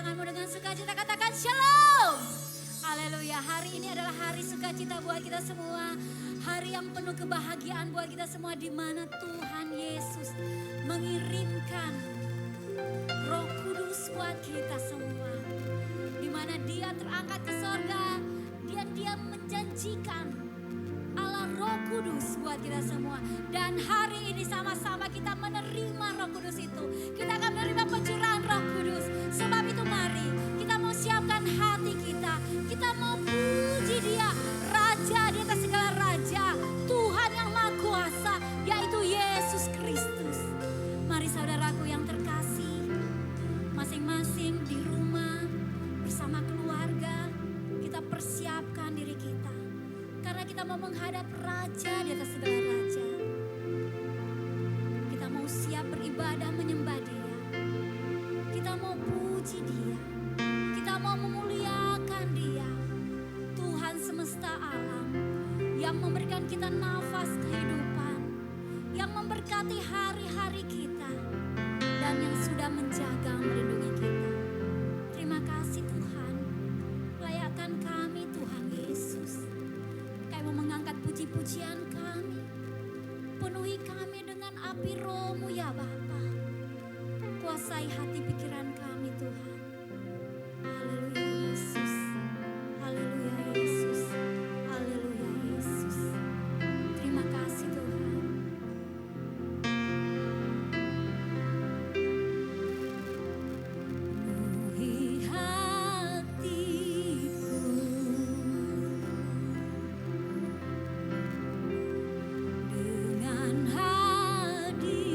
tanganmu dengan sukacita, katakan shalom. Haleluya, hari ini adalah hari sukacita buat kita semua. Hari yang penuh kebahagiaan buat kita semua, di mana Tuhan Yesus mengirimkan Roh Kudus buat kita semua. Di mana Dia terangkat ke sorga, Dia menjanjikan Allah Roh Kudus buat kita semua. Dan hari ini sama-sama kita menerima Roh Kudus itu. Kita akan menerima pencurahan Roh Kudus. Sebab itu mari kita mau siapkan hati kita. Kita mau puji Dia, Raja di atas segala raja, Tuhan yang Maha Kuasa, yaitu Yesus Kristus. Mari saudaraku yang terkasih, masing-masing di rumah bersama keluarga, kita persiapkan diri kita. Karena kita mau menghadap Raja di atas segala raja. Kita mau siap beribadah menyembah Dia. Kita mau puji Dia. Kita mau memuliakan Dia. Tuhan semesta alam yang memberikan kita nafas kehidupan, yang memberkati hari-hari kita, dan yang sudah menjaga melindungi kita. Terima kasih Tuhan. Layakkan kami Tuhan Yesus. Kami mau mengangkat puji-pujian kami. Penuhi kami dengan api Roh-Mu ya Bapa. Kuasai hati pikiran kami Tuhan. Haleluya Yesus. Haleluya Yesus. Haleluya Yesus. Terima kasih Tuhan. Penuhi hatiku dengan hadir-Mu.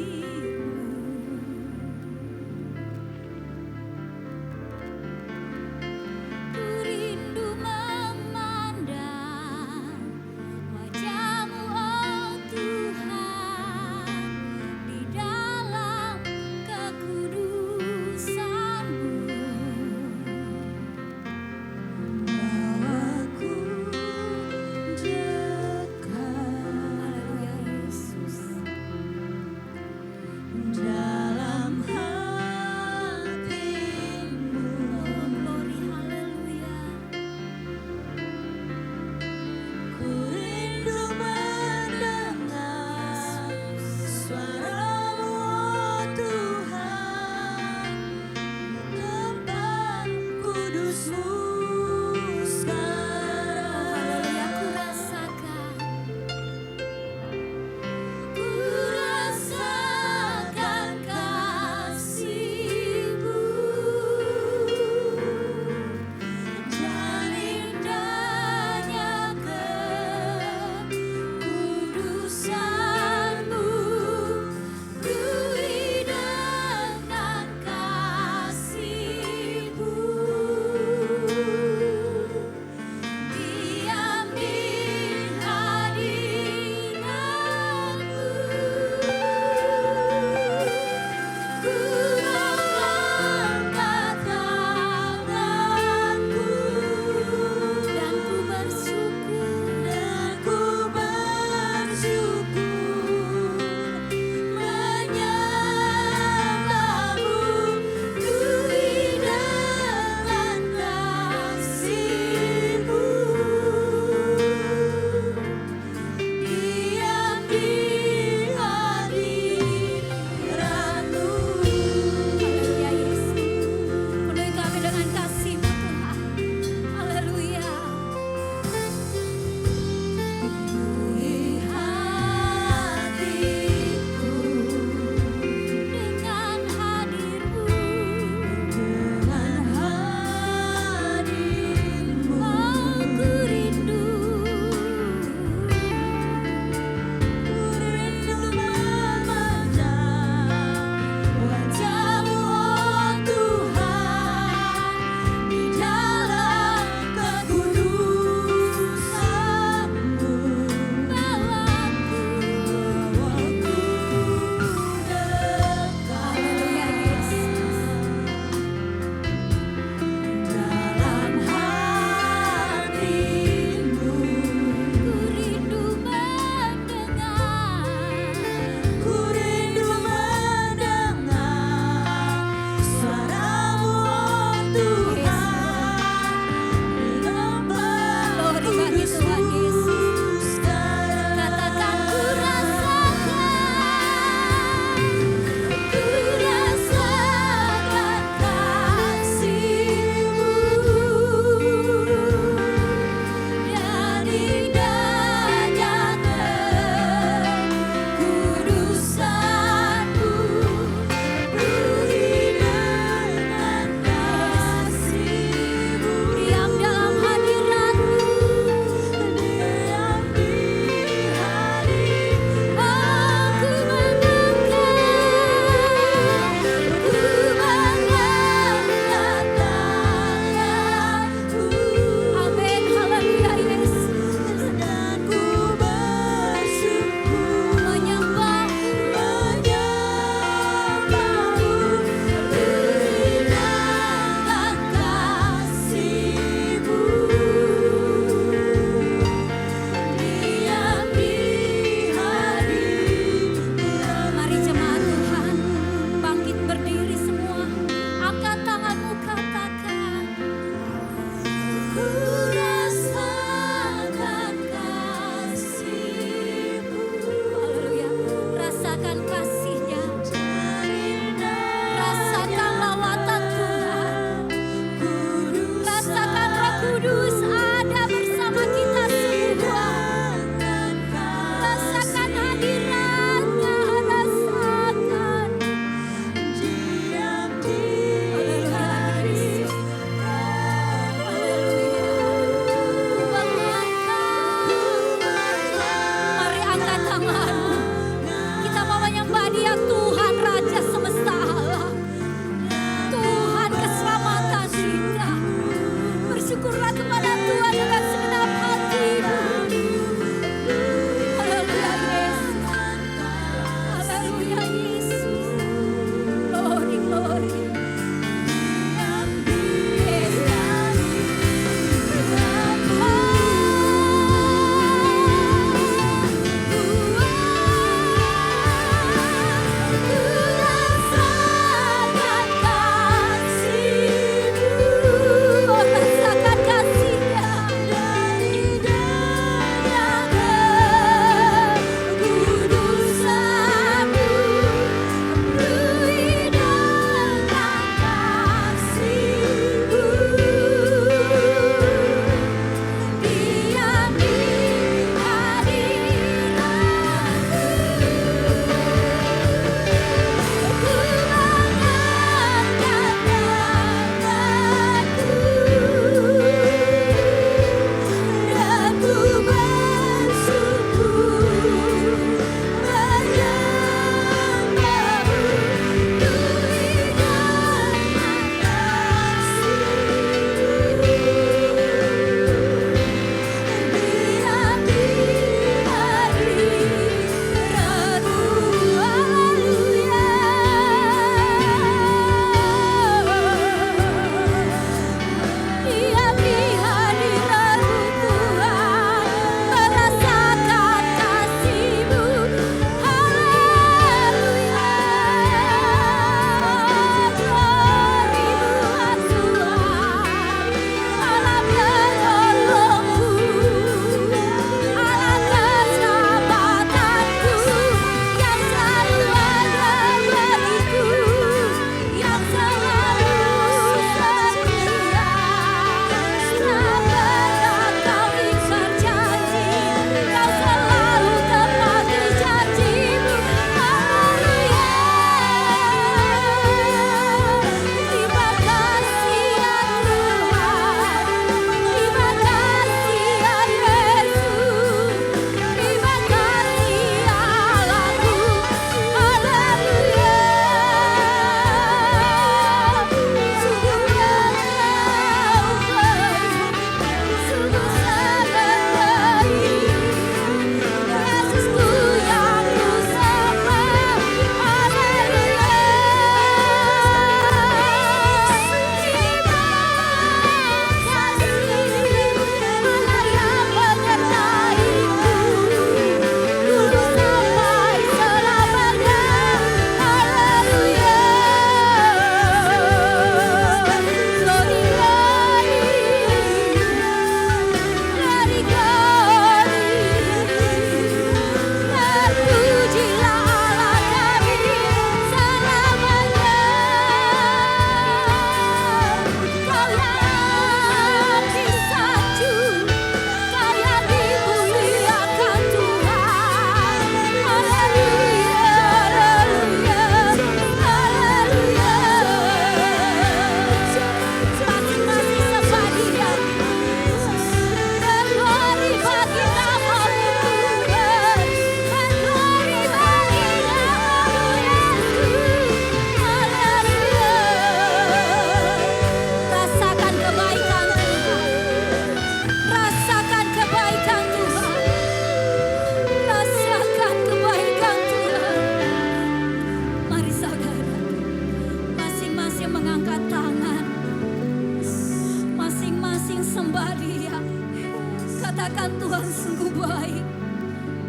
katakan Tuhan sungguh baik.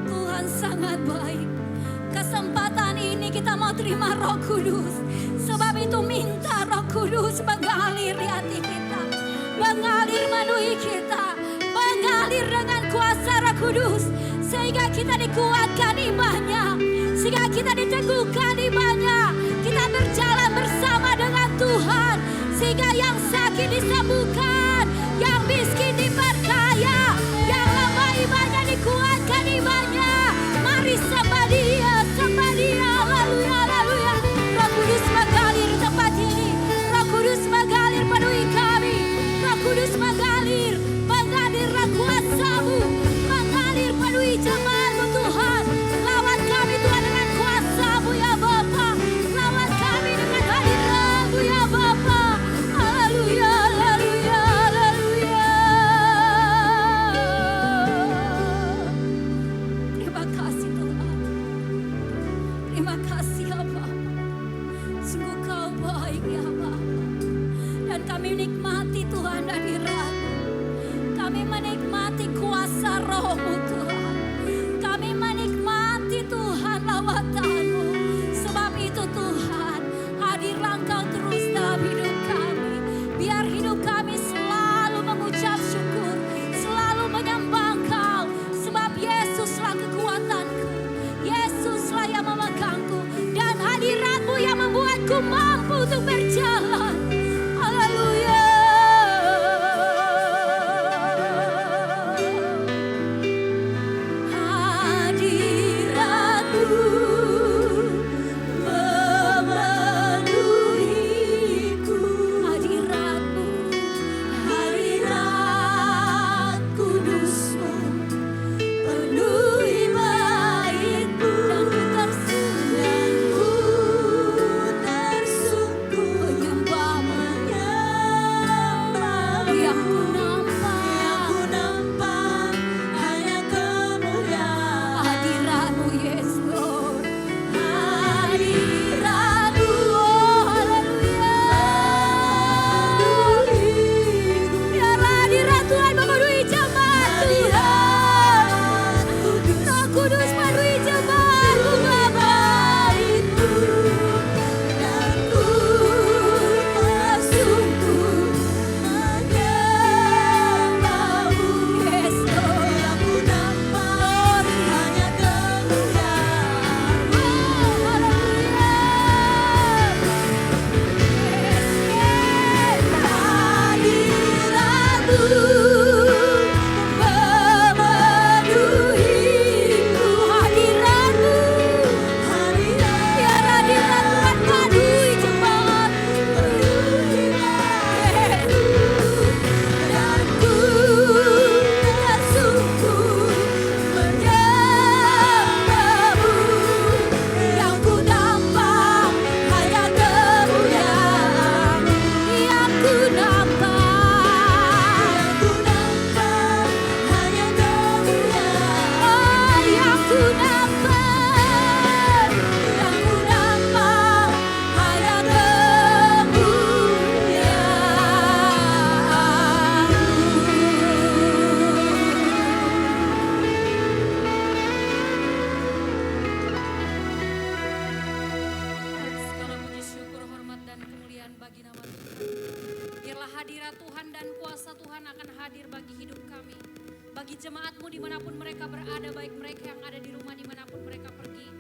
Tuhan sangat baik. Kesempatan ini kita mau terima Roh Kudus. Sebab itu minta Roh Kudus mengalir di hati kita. Mengalir memenuhi kita. Mengalir dengan kuasa Roh Kudus. Sehingga kita dikuatkan imannya. Sehingga kita diteguhkan imannya. Kita berjalan bersama dengan Tuhan. Sehingga yang sakit disembuhkan. Yang miskin diperkaya. Yang lemah imannya dikuatkan imannya. Mari sembah Dia, sembah Dia. Haleluya, haleluya. Roh Kudus mengalir di tempat ini. Roh Kudus mengalir penuhi kami. Roh Kudus mengalir, mengalir roh kuasa-Mu, mengalir penuhi jemaat-Mu Tuhan. Lawan kami Tuhan dengan kuasa-Mu ya Bapa. Lawan kami dengan hadirat-Mu ya Bapa. Haleluya, haleluya, haleluya. Terima kasih Tuhan. Terima kasih ya Bapa. Sungguh Kau baik ya Bapa. Dan kami nikmati Tuhan hadirat-Mu. Kami menikmati kuasa Roh-Mu Tuhan. Kami menikmati Tuhan lawatan-Mu. Sebab itu Tuhan, hadirlah Engkau terus dalam hidup kami. Biar hidup kami selalu mengucap syukur, selalu menyembah Engkau. Sebab Yesuslah kekuatanku, Yesuslah yang memegangku. Dan hadirat-Mu yang membuatku mampu untuk berjalan. Haleluya. Jemaat-Mu dimanapun mereka berada, baik mereka yang ada di rumah dimanapun mereka pergi.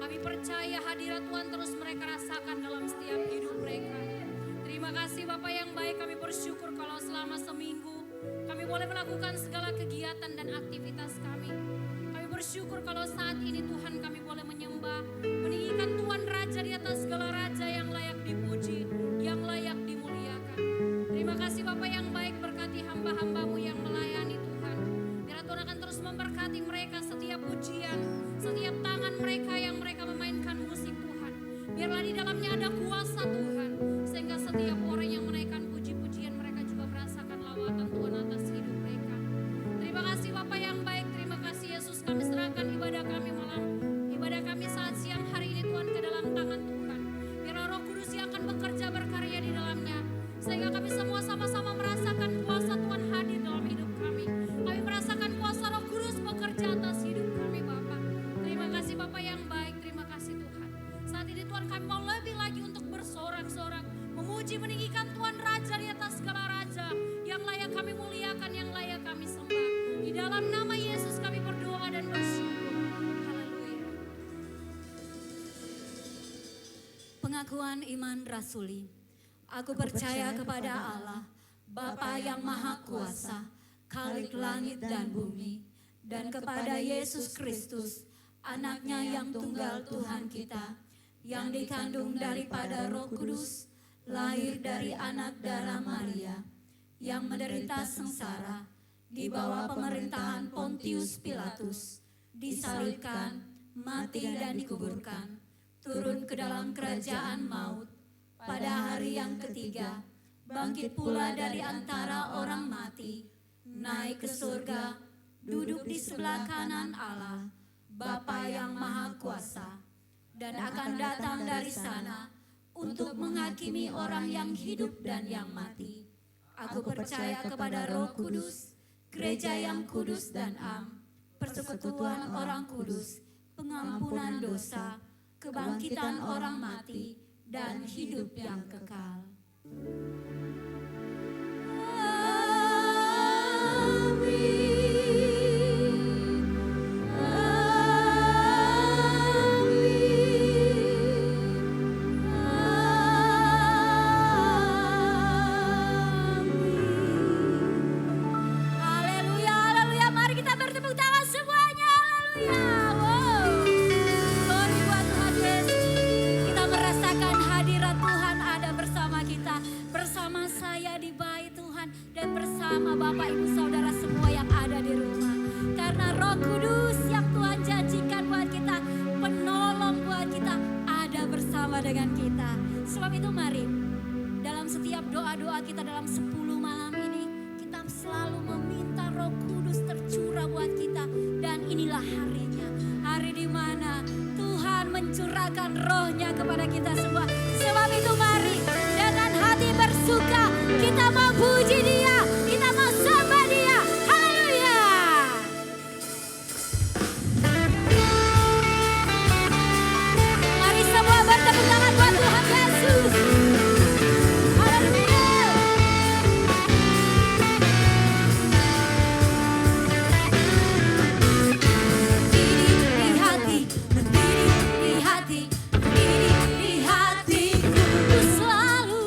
Kami percaya hadirat Tuhan terus mereka rasakan dalam setiap hidup mereka. Terima kasih Bapak yang baik, kami bersyukur kalau selama seminggu kami boleh melakukan segala kegiatan dan aktivitas kami. Kami bersyukur kalau saat ini Tuhan kami boleh menyembah, meninggikan Tuhan Raja di atas segala Raja yang layak dipuji, yang layak dimuliakan. Terima kasih Bapak yang baik, berkati hamba-hamba-Mu yang melayani Tuhan. Tuhan akan terus memberkati mereka setiap pujian, setiap tangan mereka yang mereka memainkan musik Tuhan. Biarlah di dalamnya ada kuasa Tuhan, sehingga setiap orang yang menaikkan puji-pujian mereka juga merasakan lawatan Tuhan atas hidup mereka. Terima kasih Bapak yang baik, terima kasih Yesus, kami serahkan ibadah kami malam, ibadah kami saat siang hari ini Tuhan ke dalam tangan Tuhan. Biarlah Roh Kudus yang akan Pengakuan iman rasuli. Aku percaya kepada Allah, Bapa yang Maha Kuasa, Khalik langit dan bumi, dan kepada Yesus Kristus, Anaknya yang tunggal Tuhan kita, yang dikandung daripada Roh Kudus, lahir dari anak darah Maria, yang menderita sengsara, di bawah pemerintahan Pontius Pilatus, disalibkan, mati dan dikuburkan, turun ke dalam kerajaan maut, pada hari yang ketiga, bangkit pula dari antara orang mati, naik ke surga, duduk di sebelah kanan Allah, Bapa yang Maha Kuasa, dan akan datang dari sana untuk menghakimi orang yang hidup dan yang mati. Aku percaya kepada Roh Kudus, gereja yang kudus dan am, persekutuan orang kudus, pengampunan dosa, kebangkitan orang mati, dan hidup yang kekal. Dan bersama Bapak Ibu Saudara semua yang ada di rumah. Karena Roh Kudus yang Tuhan janjikan buat kita, penolong buat kita, ada bersama dengan kita. Sebab itu mari, dalam setiap doa-doa kita dalam 10 malam ini, kita selalu meminta Roh Kudus tercurah buat kita. Dan inilah harinya, hari di mana Tuhan mencurahkan rohnya kepada kita semua. Sebab itu mari, dengan hati bersuka, kita mau puji Dia, kita mau sembah Dia. Haleluya. Mari semua bertepuk tangan buat Tuhan Yesus. Haleluya. Berdiri di hati, berdiri di hati, berdiri di hatiku, selalu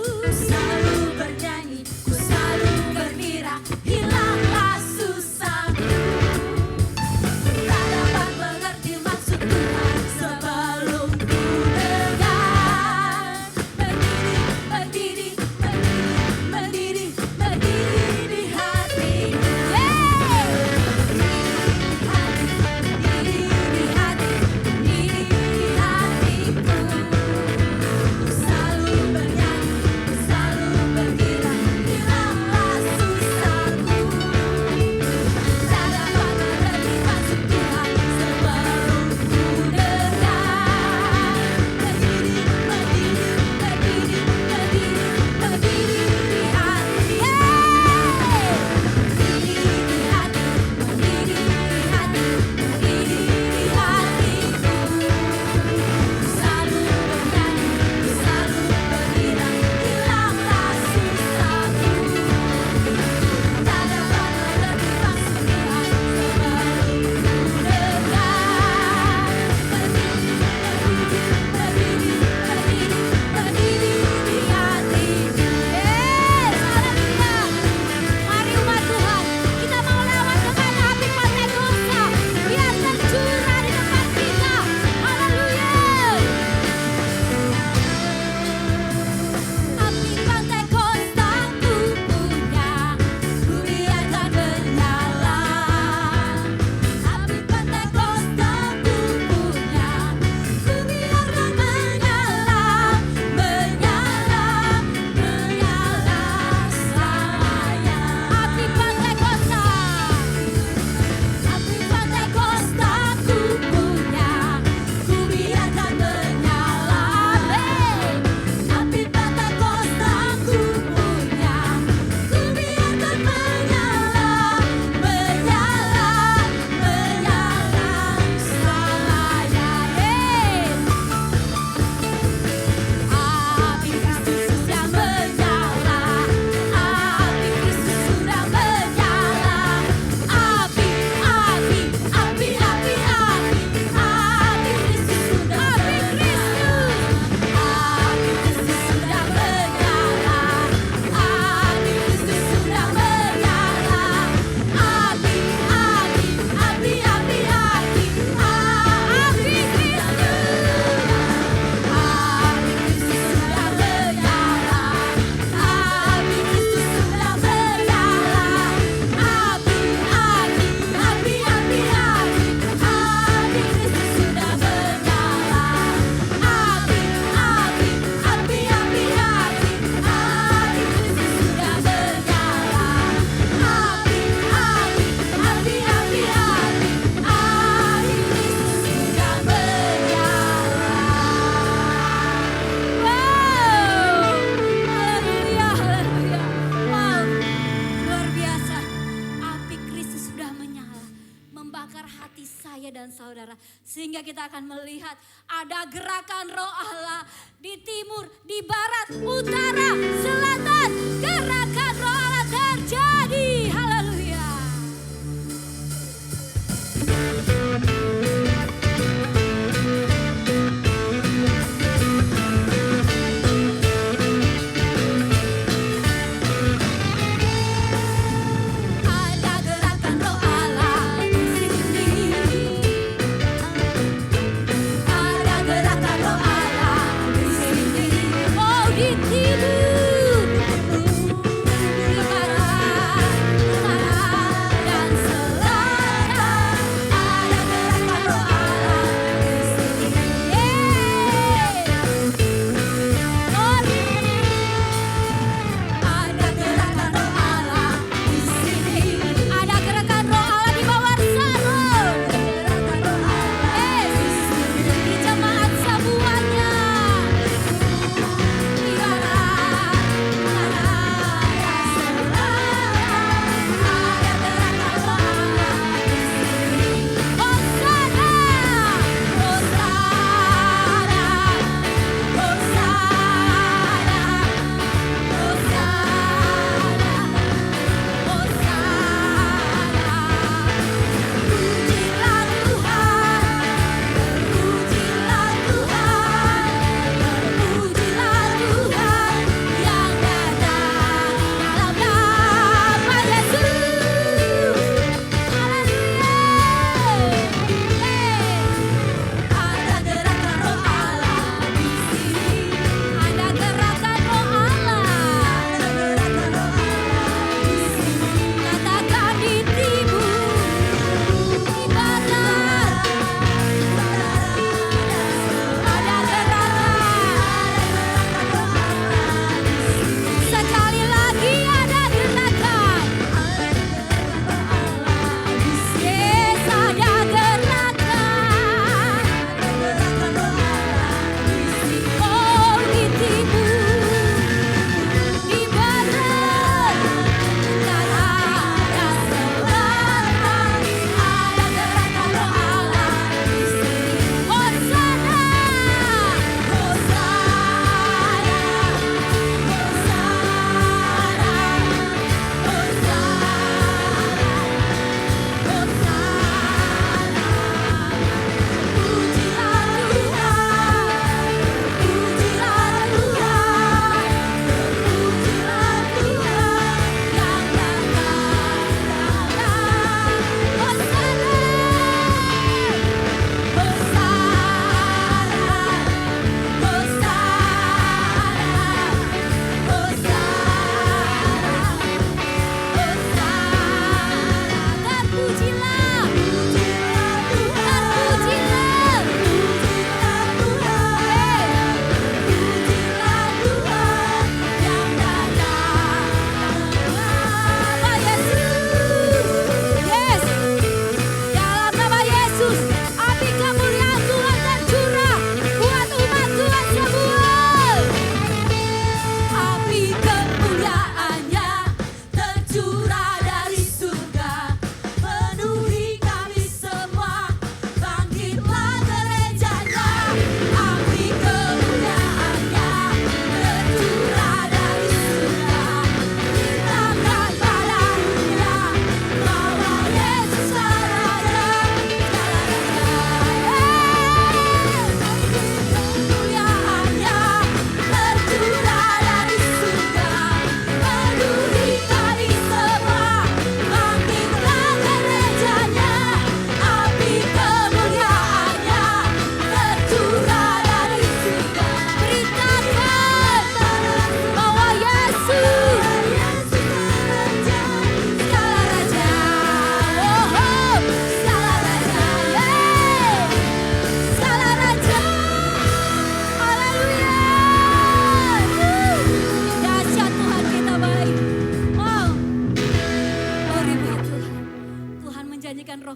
kakek dan saudara. Sehingga kita akan melihat ada gerakan roh Allah di timur, di barat, utara, selatan. Gerakan roh Allah terjadi. Haleluya.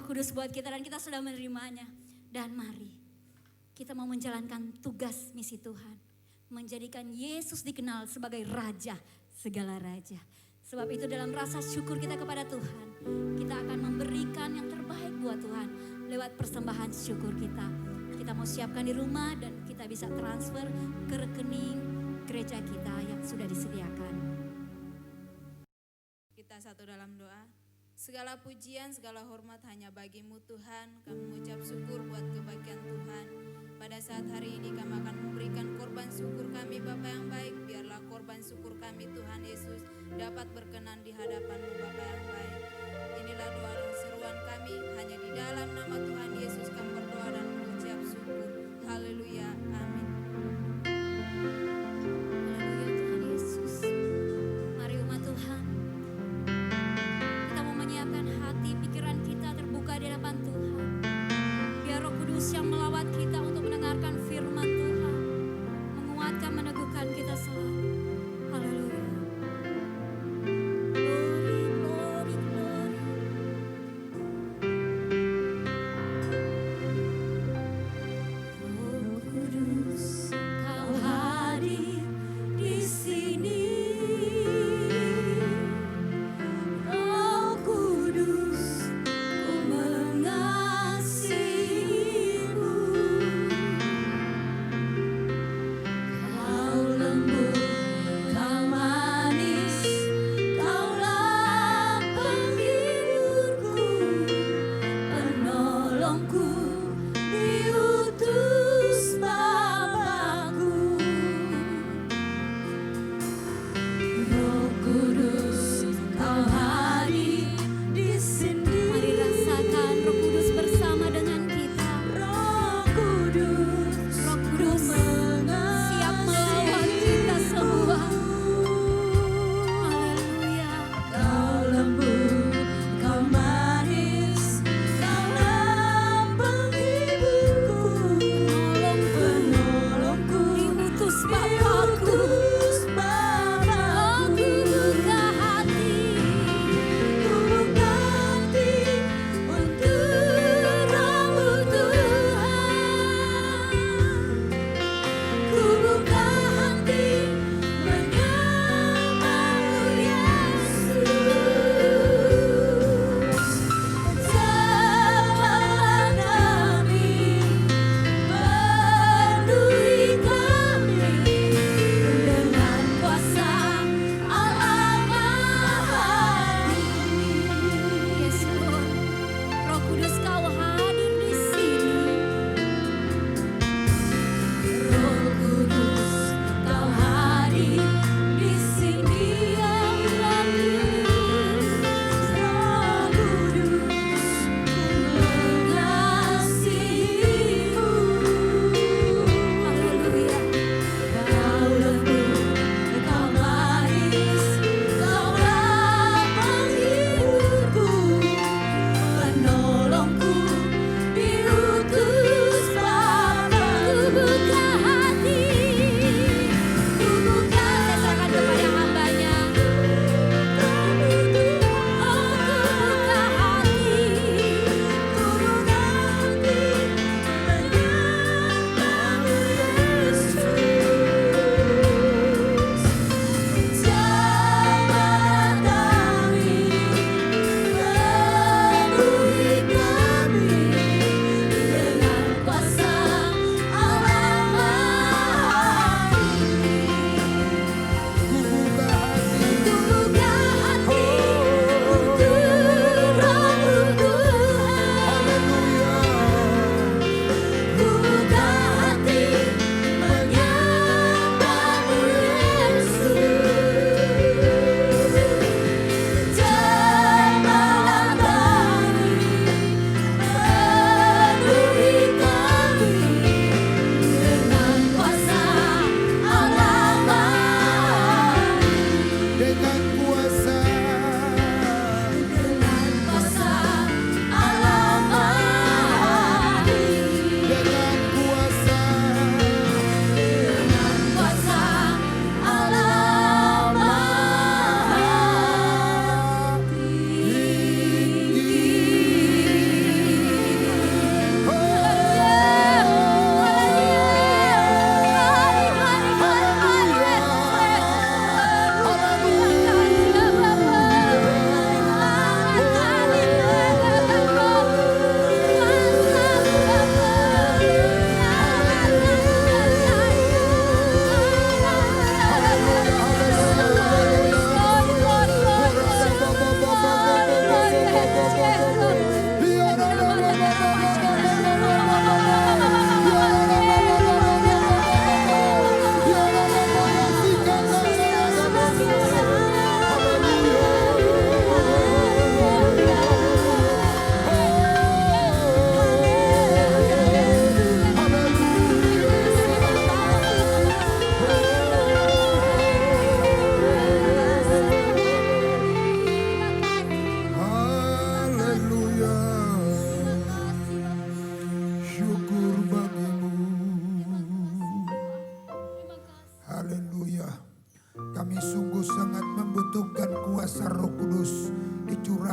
Kudus buat kita dan kita sudah menerimanya. Dan mari kita mau menjalankan tugas misi Tuhan. Menjadikan Yesus dikenal sebagai Raja segala Raja. Sebab itu dalam rasa syukur kita kepada Tuhan, kita akan memberikan yang terbaik buat Tuhan. lewat persembahan syukur kita. Kita mau siapkan di rumah dan kita bisa transfer ke rekening gereja kita yang sudah disediakan. Kita satu dalam doa. Segala pujian, segala hormat hanya bagi-Mu Tuhan. Kami mengucap syukur buat kebahagiaan Tuhan. Pada saat hari ini kami akan memberikan korban syukur kami Bapa yang baik. Biarlah korban syukur kami Tuhan Yesus dapat berkenan di hadapan-Mu Bapa yang baik. Inilah doa dan seruan kami. Hanya di dalam nama Tuhan Yesus kami berdoa dan mengucap syukur. Haleluya. Amin. Haleluya Tuhan Yesus. Mari umat Tuhan, kita mau menyiapkan hati, pikiran kita terbuka di hadapan Tuhan. Biar Roh Kudus yang melawat kita untuk mendengarkan firman Tuhan, menguatkan, meneguhkan kita selalu. Haleluya. Glory.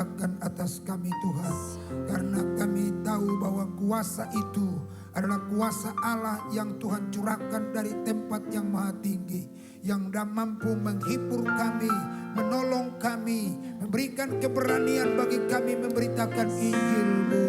nyatakan atas kami Tuhan. Karena kami tahu bahwa kuasa itu adalah kuasa Allah yang Tuhan curahkan dari tempat yang maha tinggi, yang mampu menghibur kami, menolong kami, memberikan keberanian bagi kami memberitakan Injil-Mu,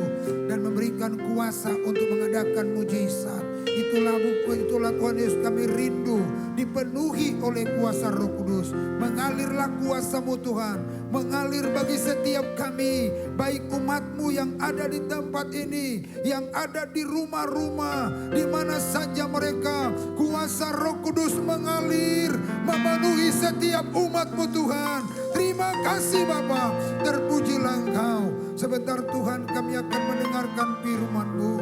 dan memberikan kuasa untuk mengadakan mujizat. Itulah Tuhan Yesus, kami rindu dipenuhi oleh kuasa Roh Kudus. Mengalirlah kuasa-Mu Tuhan, mengalir bagi setiap kami, baik umat-Mu yang ada di tempat ini, yang ada di rumah-rumah, di mana saja mereka. Kuasa Roh Kudus mengalir, memenuhi setiap umat-Mu Tuhan. Terima kasih Bapa, terpujilah Engkau. Sebentar Tuhan kami akan mendengarkan firman-Mu,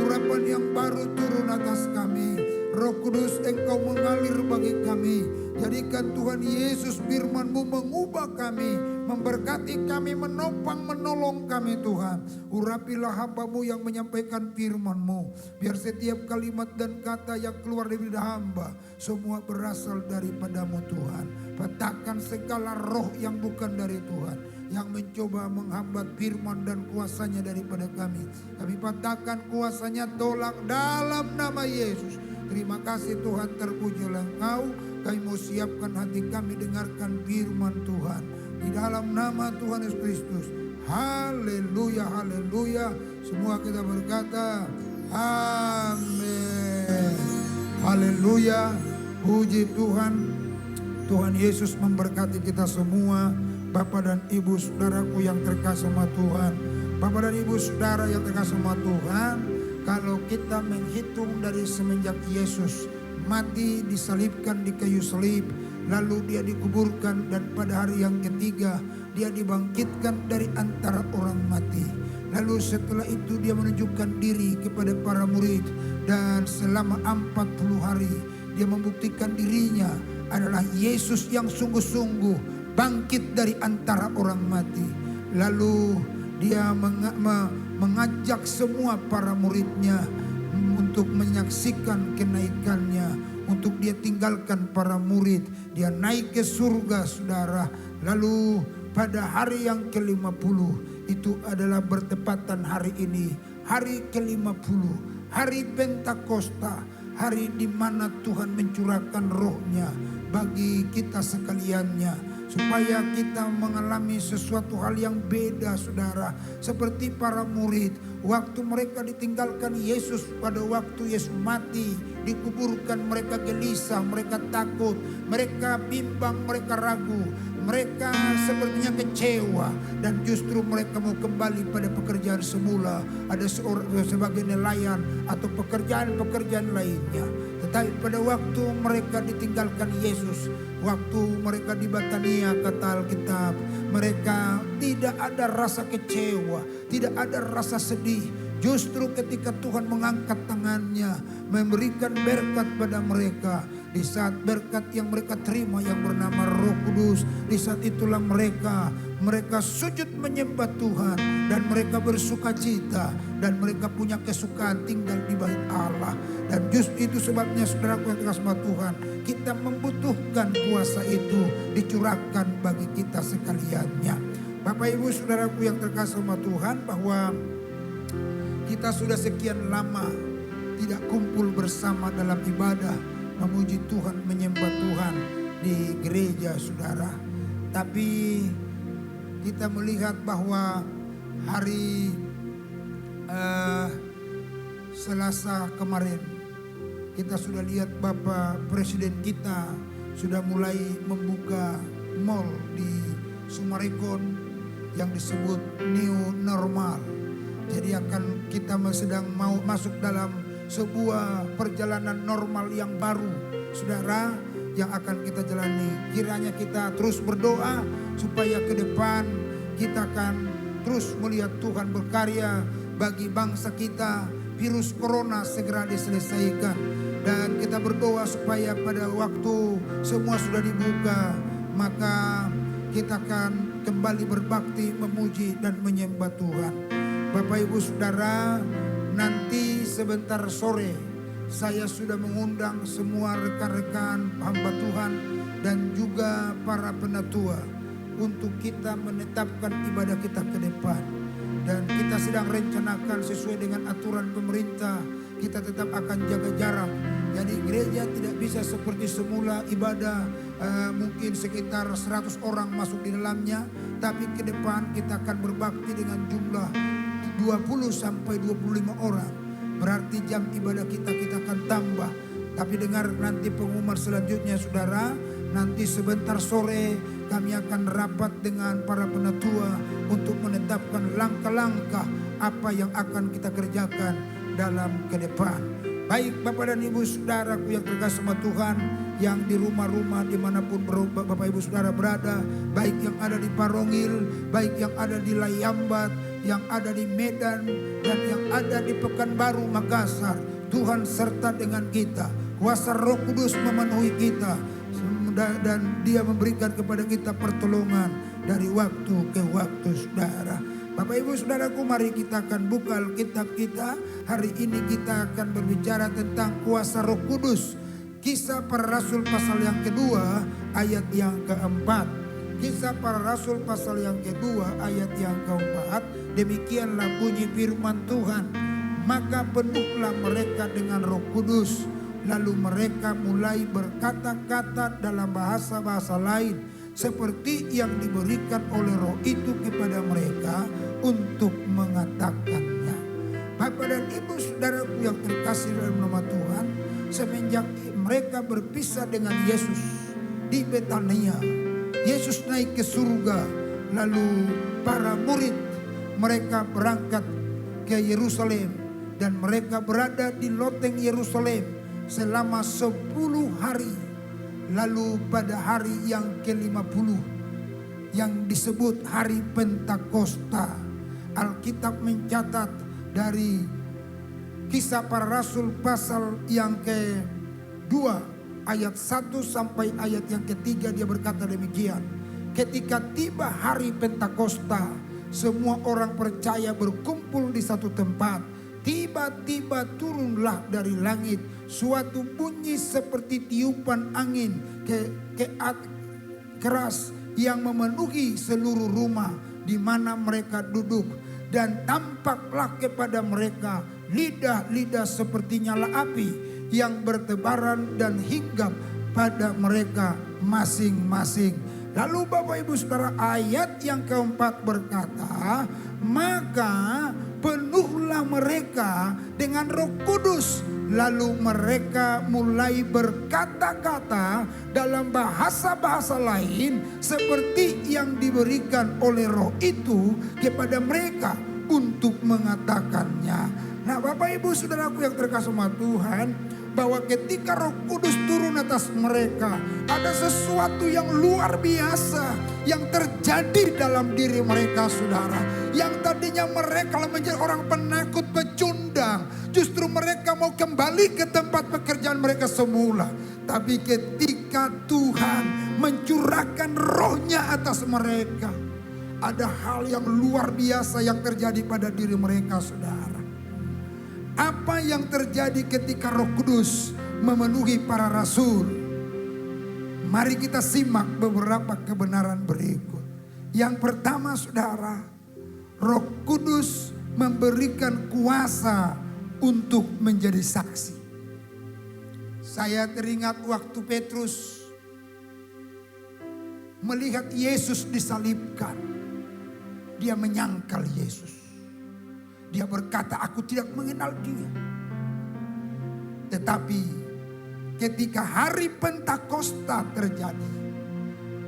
urapan yang baru turun atas kami. Roh Kudus Engkau mengalir bagi kami. Jadikan Tuhan Yesus firman-Mu mengubah kami, memberkati kami, menopang, menolong kami Tuhan. Urapilah hamba-Mu yang menyampaikan firman-Mu. Biar setiap kalimat dan kata yang keluar dari lidah hamba semua berasal daripada-Mu Tuhan. Patahkan segala roh yang bukan dari Tuhan, yang mencoba menghambat firman dan kuasanya daripada kami. Kami patahkan kuasanya, tolak dalam nama Yesus. Terima kasih Tuhan, terpujilah Engkau. Kami mau siapkan hati kami dengarkan firman Tuhan. Di dalam nama Tuhan Yesus Kristus. Haleluya, haleluya. Semua kita berkata, amin. Haleluya, puji Tuhan. Tuhan Yesus memberkati kita semua. Bapak dan Ibu saudaraku yang terkasih sama Tuhan. Bapak dan Ibu saudara yang terkasih sama Tuhan. Kalau kita menghitung dari semenjak Yesus mati, disalibkan di kayu salib, lalu dia dikuburkan, dan pada hari yang ketiga dia dibangkitkan dari antara orang mati. Lalu setelah itu dia menunjukkan diri kepada para murid, dan selama 40 hari dia membuktikan dirinya adalah Yesus yang sungguh-sungguh bangkit dari antara orang mati. Lalu dia mengajak semua para muridnya untuk menyaksikan kenaikannya, untuk dia tinggalkan para murid. Dia naik ke surga saudara. Lalu pada hari yang ke-50, itu adalah bertepatan hari ini, hari ke-50, hari Pentakosta, hari di mana Tuhan mencurahkan rohnya bagi kita sekaliannya, supaya kita mengalami sesuatu hal yang beda saudara. Seperti para murid, waktu mereka ditinggalkan Yesus, pada waktu Yesus mati, dikuburkan, mereka gelisah, mereka takut, mereka bimbang, mereka ragu, mereka sepertinya kecewa, dan justru mereka mau kembali pada pekerjaan semula. Ada sebagai nelayan atau pekerjaan-pekerjaan lainnya. Tetapi pada waktu mereka ditinggalkan Yesus, waktu mereka di Betania, kata Alkitab, mereka tidak ada rasa kecewa, tidak ada rasa sedih. Justru ketika Tuhan mengangkat tangannya, memberikan berkat pada mereka, di saat berkat yang mereka terima yang bernama Roh Kudus, di saat itulah mereka sujud menyembah Tuhan, dan mereka bersuka cita, dan mereka punya kesukaan tinggal di bait Allah. Dan justru itu sebabnya saudaraku yang terkasih Tuhan, kita membutuhkan kuasa itu dicurahkan bagi kita sekaliannya. Bapak Ibu saudaraku yang terkasih Tuhan, bahwa kita sudah sekian lama tidak kumpul bersama dalam ibadah, memuji Tuhan, menyembah Tuhan di gereja saudara. Tapi kita melihat bahwa hari Selasa kemarin, kita sudah lihat Bapak Presiden kita sudah mulai membuka mall di Summarecon yang disebut New Normal. Jadi kita sedang mau masuk dalam sebuah perjalanan normal yang baru saudara, yang akan kita jalani. Kiranya kita terus berdoa supaya ke depan kita akan terus melihat Tuhan berkarya bagi bangsa kita. Virus corona segera diselesaikan, dan kita berdoa supaya pada waktu semua sudah dibuka, maka kita akan kembali berbakti, memuji dan menyembah Tuhan. Bapak Ibu saudara, nanti sebentar sore saya sudah mengundang semua rekan-rekan hamba Tuhan dan juga para penatua untuk kita menetapkan ibadah kita ke depan. Dan kita sedang rencanakan sesuai dengan aturan pemerintah, kita tetap akan jaga jarak. Jadi gereja tidak bisa seperti semula ibadah mungkin sekitar 100 orang masuk di dalamnya. Tapi ke depan kita akan berbakti dengan jumlah 20 sampai 25 orang. Berarti jam ibadah kita akan tambah. Tapi dengar nanti pengumuman selanjutnya saudara. Nanti sebentar sore kami akan rapat dengan para penatua untuk menetapkan langkah-langkah apa yang akan kita kerjakan dalam ke depan. Baik Bapak dan Ibu Saudaraku yang terkasih sama Tuhan, yang di rumah-rumah dimanapun Bapak Ibu Saudara berada, baik yang ada di Parongil, baik yang ada di Layambat, yang ada di Medan, dan yang ada di Pekanbaru, Makassar. Tuhan serta dengan kita, kuasa Roh Kudus memenuhi kita, dan Dia memberikan kepada kita pertolongan dari waktu ke waktu saudara. Bapak Ibu Saudaraku, mari kita akan buka Alkitab kita. Hari ini kita akan berbicara tentang kuasa Roh Kudus. Kisah Para Rasul pasal yang kedua ayat yang keempat. Kisah Para Rasul pasal yang kedua ayat yang keempat. Demikianlah bunyi firman Tuhan. Maka penuhlah mereka dengan Roh Kudus. Lalu mereka mulai berkata-kata dalam bahasa-bahasa lain, seperti yang diberikan oleh Roh itu kepada mereka untuk mengatakannya. Bapak dan Ibu Saudaraku yang terkasih dalam nama Tuhan, semenjak mereka berpisah dengan Yesus di Betania, Yesus naik ke surga, lalu para murid mereka berangkat ke Yerusalem dan mereka berada di loteng Yerusalem selama 10 hari. Lalu pada hari yang ke-50 yang disebut hari Pentakosta, Alkitab mencatat dari Kisah Para Rasul pasal yang ke-2 ayat 1 sampai ayat yang ke-3, dia berkata demikian. Ketika tiba hari Pentakosta, semua orang percaya berkumpul di satu tempat. Tiba-tiba turunlah dari langit suatu bunyi seperti tiupan angin keras yang memenuhi seluruh rumah di mana mereka duduk, dan tampaklah kepada mereka lidah-lidah seperti nyala api yang bertebaran dan hinggap pada mereka masing-masing. Lalu Bapak Ibu Saudara, ayat yang keempat berkata, maka penuhlah mereka dengan Roh Kudus. Lalu mereka mulai berkata-kata dalam bahasa-bahasa lain seperti yang diberikan oleh Roh itu kepada mereka untuk mengatakannya. Nah Bapak Ibu Saudaraku yang terkasih sama Tuhan, bahwa ketika Roh Kudus turun atas mereka, ada sesuatu yang luar biasa yang terjadi dalam diri mereka saudara. Yang tadinya mereka menjadi orang penakut pecundang, justru mereka mau kembali ke tempat pekerjaan mereka semula. Tapi ketika Tuhan mencurahkan Roh-Nya atas mereka, ada hal yang luar biasa yang terjadi pada diri mereka saudara. Apa yang terjadi ketika Roh Kudus memenuhi para rasul? Mari kita simak beberapa kebenaran berikut. Yang pertama saudara, Roh Kudus memberikan kuasa untuk menjadi saksi. Saya teringat waktu Petrus melihat Yesus disalibkan. Dia menyangkal Yesus. Dia berkata, aku tidak mengenal dia. Tetapi ketika hari Pentakosta terjadi,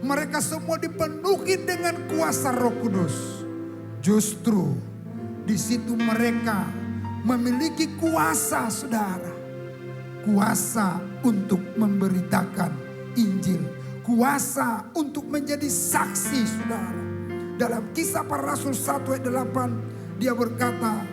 mereka semua dipenuhi dengan kuasa Roh Kudus. Justru di situ mereka memiliki kuasa saudara. Kuasa untuk memberitakan Injil. Kuasa untuk menjadi saksi saudara. Dalam Kisah Para Rasul 1 ayat 8. Dia berkata,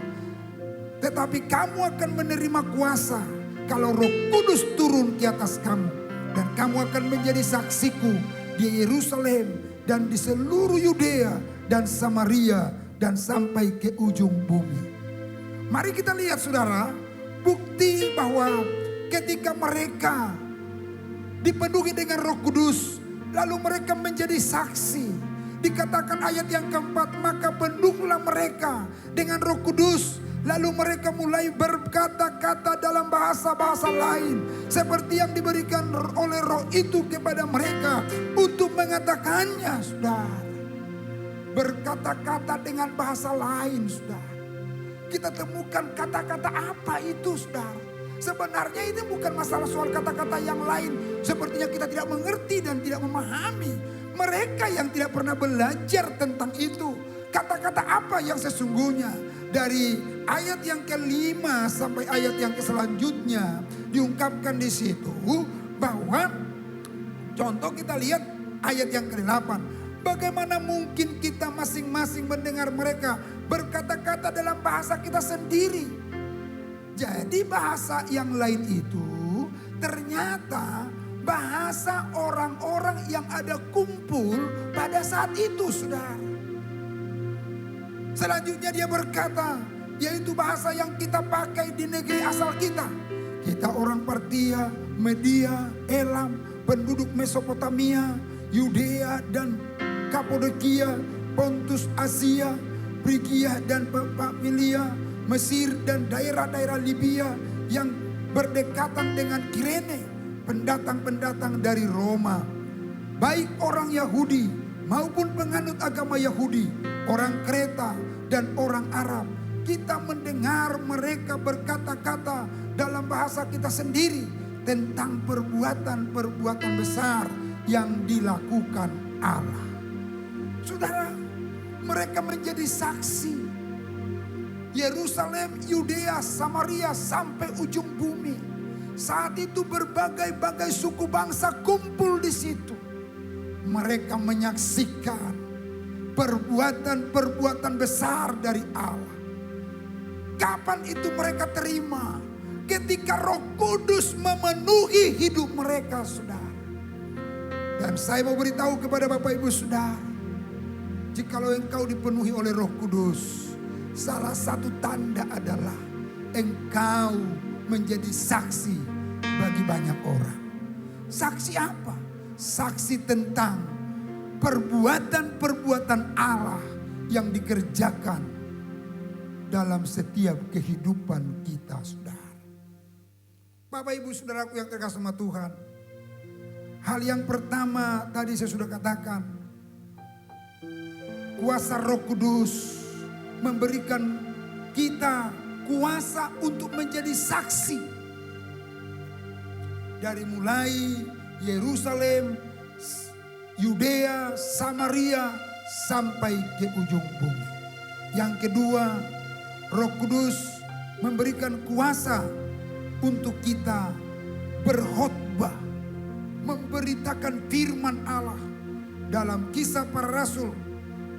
tetapi kamu akan menerima kuasa kalau Roh Kudus turun di atas kamu. Dan kamu akan menjadi saksiku di Yerusalem dan di seluruh Yudea dan Samaria dan sampai ke ujung bumi. Mari kita lihat saudara, bukti bahwa ketika mereka dipenuhi dengan Roh Kudus, lalu mereka menjadi saksi. Dikatakan ayat yang keempat, maka penuhlah mereka dengan Roh Kudus. Lalu mereka mulai berkata-kata dalam bahasa-bahasa lain, seperti yang diberikan oleh Roh itu kepada mereka untuk mengatakannya, saudara. Berkata-kata dengan bahasa lain, saudara. Kita temukan kata-kata apa itu, saudara. Sebenarnya ini bukan masalah soal kata-kata yang lain, sepertinya kita tidak mengerti dan tidak memahami. Mereka yang tidak pernah belajar tentang itu, kata-kata apa yang sesungguhnya. Dari ayat yang ke-5 sampai ayat yang selanjutnya diungkapkan di situ bahwa contoh kita lihat ayat yang ke-8. Bagaimana mungkin kita masing-masing mendengar mereka berkata-kata dalam bahasa kita sendiri. Jadi bahasa yang lain itu ternyata bahasa orang-orang yang ada kumpul pada saat itu, saudara. Selanjutnya dia berkata, yaitu bahasa yang kita pakai di negeri asal kita. Kita orang Partia, Media, Elam, penduduk Mesopotamia, Yudea dan Kapadokia, Pontus Asia, Frigia dan Pamfilia, Mesir dan daerah-daerah Libya yang berdekatan dengan Kirene, pendatang-pendatang dari Roma, baik orang Yahudi maupun penganut agama Yahudi, orang Kreta dan orang Arab. Kita mendengar mereka berkata-kata dalam bahasa kita sendiri tentang perbuatan-perbuatan besar yang dilakukan Allah. Saudara, mereka menjadi saksi. Yerusalem, Yudea, Samaria sampai ujung bumi. Saat itu berbagai-bagai suku bangsa kumpul di situ. Mereka menyaksikan perbuatan-perbuatan besar dari Allah. Kapan itu mereka terima? Ketika Roh Kudus memenuhi hidup mereka, saudara. Dan saya mau beritahu kepada Bapak Ibu saudara, jikalau engkau dipenuhi oleh Roh Kudus, salah satu tanda adalah engkau menjadi saksi bagi banyak orang. Saksi apa? Saksi tentang perbuatan-perbuatan Allah yang dikerjakan dalam setiap kehidupan kita, saudara. Bapak Ibu saudaraku yang terkasih sama Tuhan, hal yang pertama tadi saya sudah katakan, kuasa Roh Kudus memberikan kita kuasa untuk menjadi saksi. Dari mulai Yerusalem, Yudea, Samaria sampai ke ujung bumi. Yang kedua, Roh Kudus memberikan kuasa untuk kita berkhotbah, memberitakan firman Allah. Dalam Kisah Para Rasul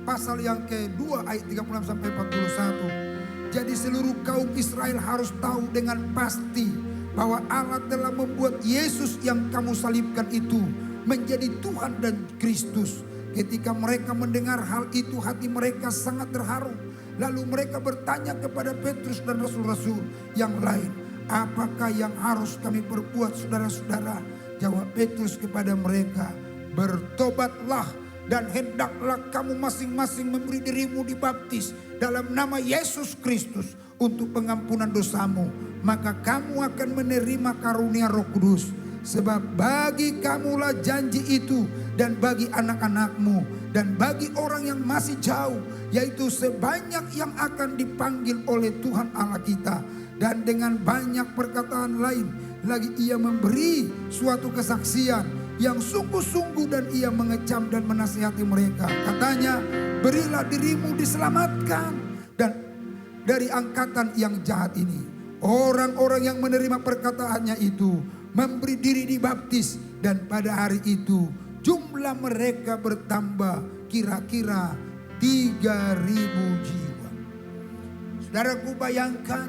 pasal yang kedua ayat 36 sampai 41. Jadi seluruh kaum Israel harus tahu dengan pasti bahwa Allah telah membuat Yesus yang kamu salibkan itu menjadi Tuhan dan Kristus. Ketika mereka mendengar hal itu, hati mereka sangat terharu. Lalu mereka bertanya kepada Petrus dan rasul-rasul yang lain, apakah yang harus kami perbuat, saudara-saudara? Jawab Petrus kepada mereka, bertobatlah dan hendaklah kamu masing-masing memberi dirimu dibaptis dalam nama Yesus Kristus untuk pengampunan dosamu. Maka kamu akan menerima karunia Roh Kudus. Sebab bagi kamulah janji itu, dan bagi anak-anakmu, dan bagi orang yang masih jauh, yaitu sebanyak yang akan dipanggil oleh Tuhan Allah kita. Dan dengan banyak perkataan lain lagi ia memberi suatu kesaksian yang sungguh-sungguh, dan ia mengecam dan menasihati mereka. Katanya, berilah dirimu diselamatkan dan dari angkatan yang jahat ini. Orang-orang yang menerima perkataannya itu memberi diri dibaptis, dan pada hari itu jumlah mereka bertambah kira-kira 3.000 jiwa. Saudaraku, bayangkan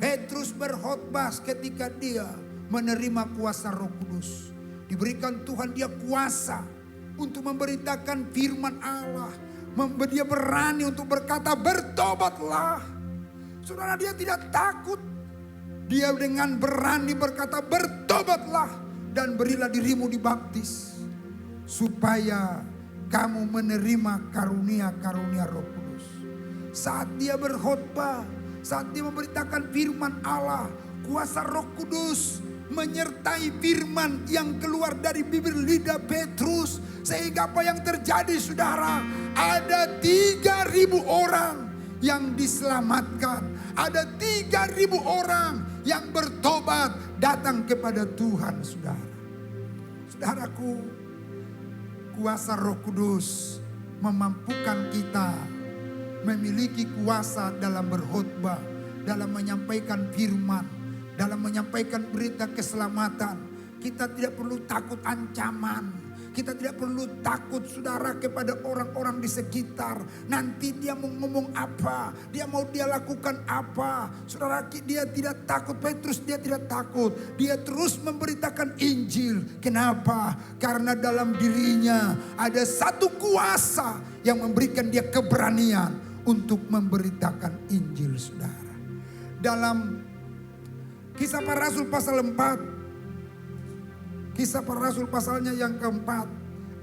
Petrus berkhotbah ketika dia menerima kuasa Roh Kudus. Diberikan Tuhan dia kuasa untuk memberitakan firman Allah. Dia berani untuk berkata bertobatlah. Saudara, dia tidak takut. Dia dengan berani berkata bertobatlah dan berilah dirimu dibaptis. Supaya kamu menerima karunia-karunia Roh Kudus. Saat dia berkhotbah, saat dia memberitakan firman Allah, kuasa Roh Kudus menyertai firman yang keluar dari bibir lidah Petrus. Sehingga apa yang terjadi saudara? Ada 3.000 orang yang diselamatkan. Ada 3.000 orang yang bertobat datang kepada Tuhan saudara. Saudaraku, kuasa Roh Kudus memampukan kita memiliki kuasa dalam berkhotbah, dalam menyampaikan firman, dalam menyampaikan berita keselamatan. Kita tidak perlu takut ancaman. Kita tidak perlu takut saudara kepada orang-orang di sekitar. Nanti dia mau ngomong apa, dia mau dia lakukan apa. Saudara, dia tidak takut. Petrus dia tidak takut. Dia terus memberitakan Injil. Kenapa? Karena dalam dirinya ada satu kuasa yang memberikan dia keberanian untuk memberitakan Injil saudara. Dalam Kisah Para Rasul pasal 4. Kisah Para Rasul pasalnya yang keempat,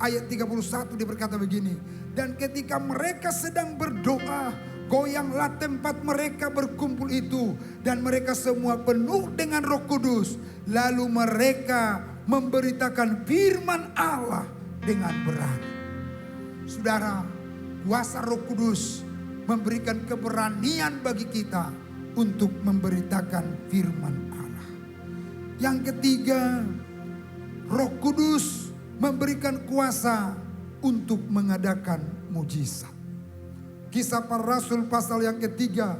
ayat 31 dia berkata begini. Dan ketika mereka sedang berdoa, goyanglah tempat mereka berkumpul itu. Dan mereka semua penuh dengan Roh Kudus. Lalu mereka memberitakan firman Allah dengan berani. Saudara, kuasa Roh Kudus memberikan keberanian bagi kita untuk memberitakan firman Allah. Yang ketiga, Roh Kudus memberikan kuasa untuk mengadakan mujizat. Kisah Para Rasul pasal yang ketiga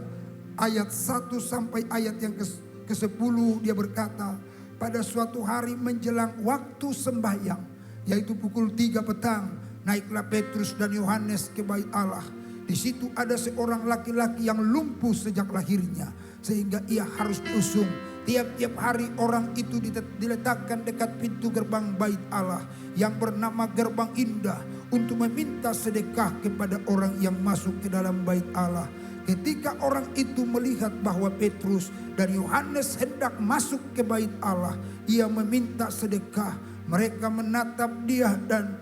ayat 1 sampai ayat yang ke-10 dia berkata, pada suatu hari menjelang waktu sembahyang, yaitu pukul 3 petang, naiklah Petrus dan Yohanes ke bait Allah. Di situ ada seorang laki-laki yang lumpuh sejak lahirnya, sehingga ia harus diusung. Tiap-tiap hari orang itu diletakkan dekat pintu gerbang bait Allah yang bernama Gerbang Indah untuk meminta sedekah kepada orang yang masuk ke dalam bait Allah. Ketika orang itu melihat bahwa Petrus dan Yohanes hendak masuk ke bait Allah, ia meminta sedekah. Mereka menatap dia dan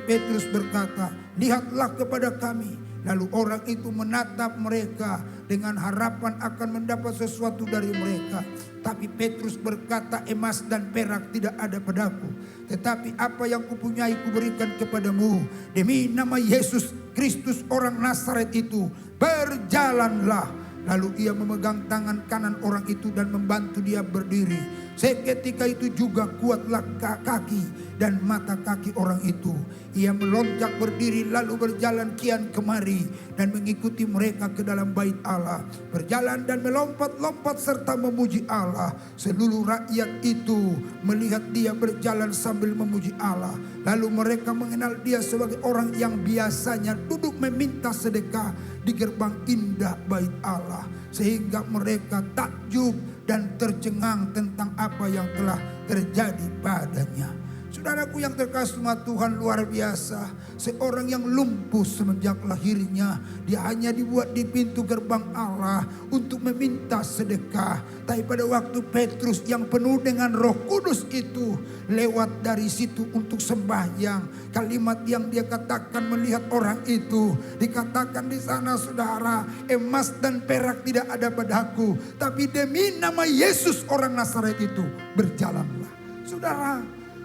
Petrus berkata, lihatlah kepada kami. Lalu orang itu menatap mereka dengan harapan akan mendapat sesuatu dari mereka. Tapi Petrus berkata, emas dan perak tidak ada padaku, tetapi apa yang kupunyai kuberikan kepadamu. Demi nama Yesus Kristus orang Nazaret itu, berjalanlah. Lalu ia memegang tangan kanan orang itu dan membantu dia berdiri. Seketika itu juga kuatlah kaki dan mata kaki orang itu. Ia melonjak berdiri lalu berjalan kian kemari dan mengikuti mereka ke dalam bait Allah. Berjalan dan melompat-lompat serta memuji Allah. Seluruh rakyat itu melihat dia berjalan sambil memuji Allah. Lalu mereka mengenal dia sebagai orang yang biasanya duduk meminta sedekah di gerbang indah bait Allah. Sehingga mereka takjub dan tercengang tentang apa yang telah terjadi padanya. Saudaraku yang terkasih Tuhan, luar biasa. Seorang yang lumpuh semenjak lahirnya, dia hanya dibuat di pintu gerbang Allah untuk meminta sedekah. Tapi pada waktu Petrus yang penuh dengan Roh Kudus itu lewat dari situ untuk sembahyang, kalimat yang dia katakan melihat orang itu, dikatakan di sana, saudara, emas dan perak tidak ada padaku, tapi demi nama Yesus orang Nazaret itu, berjalanlah. Saudara,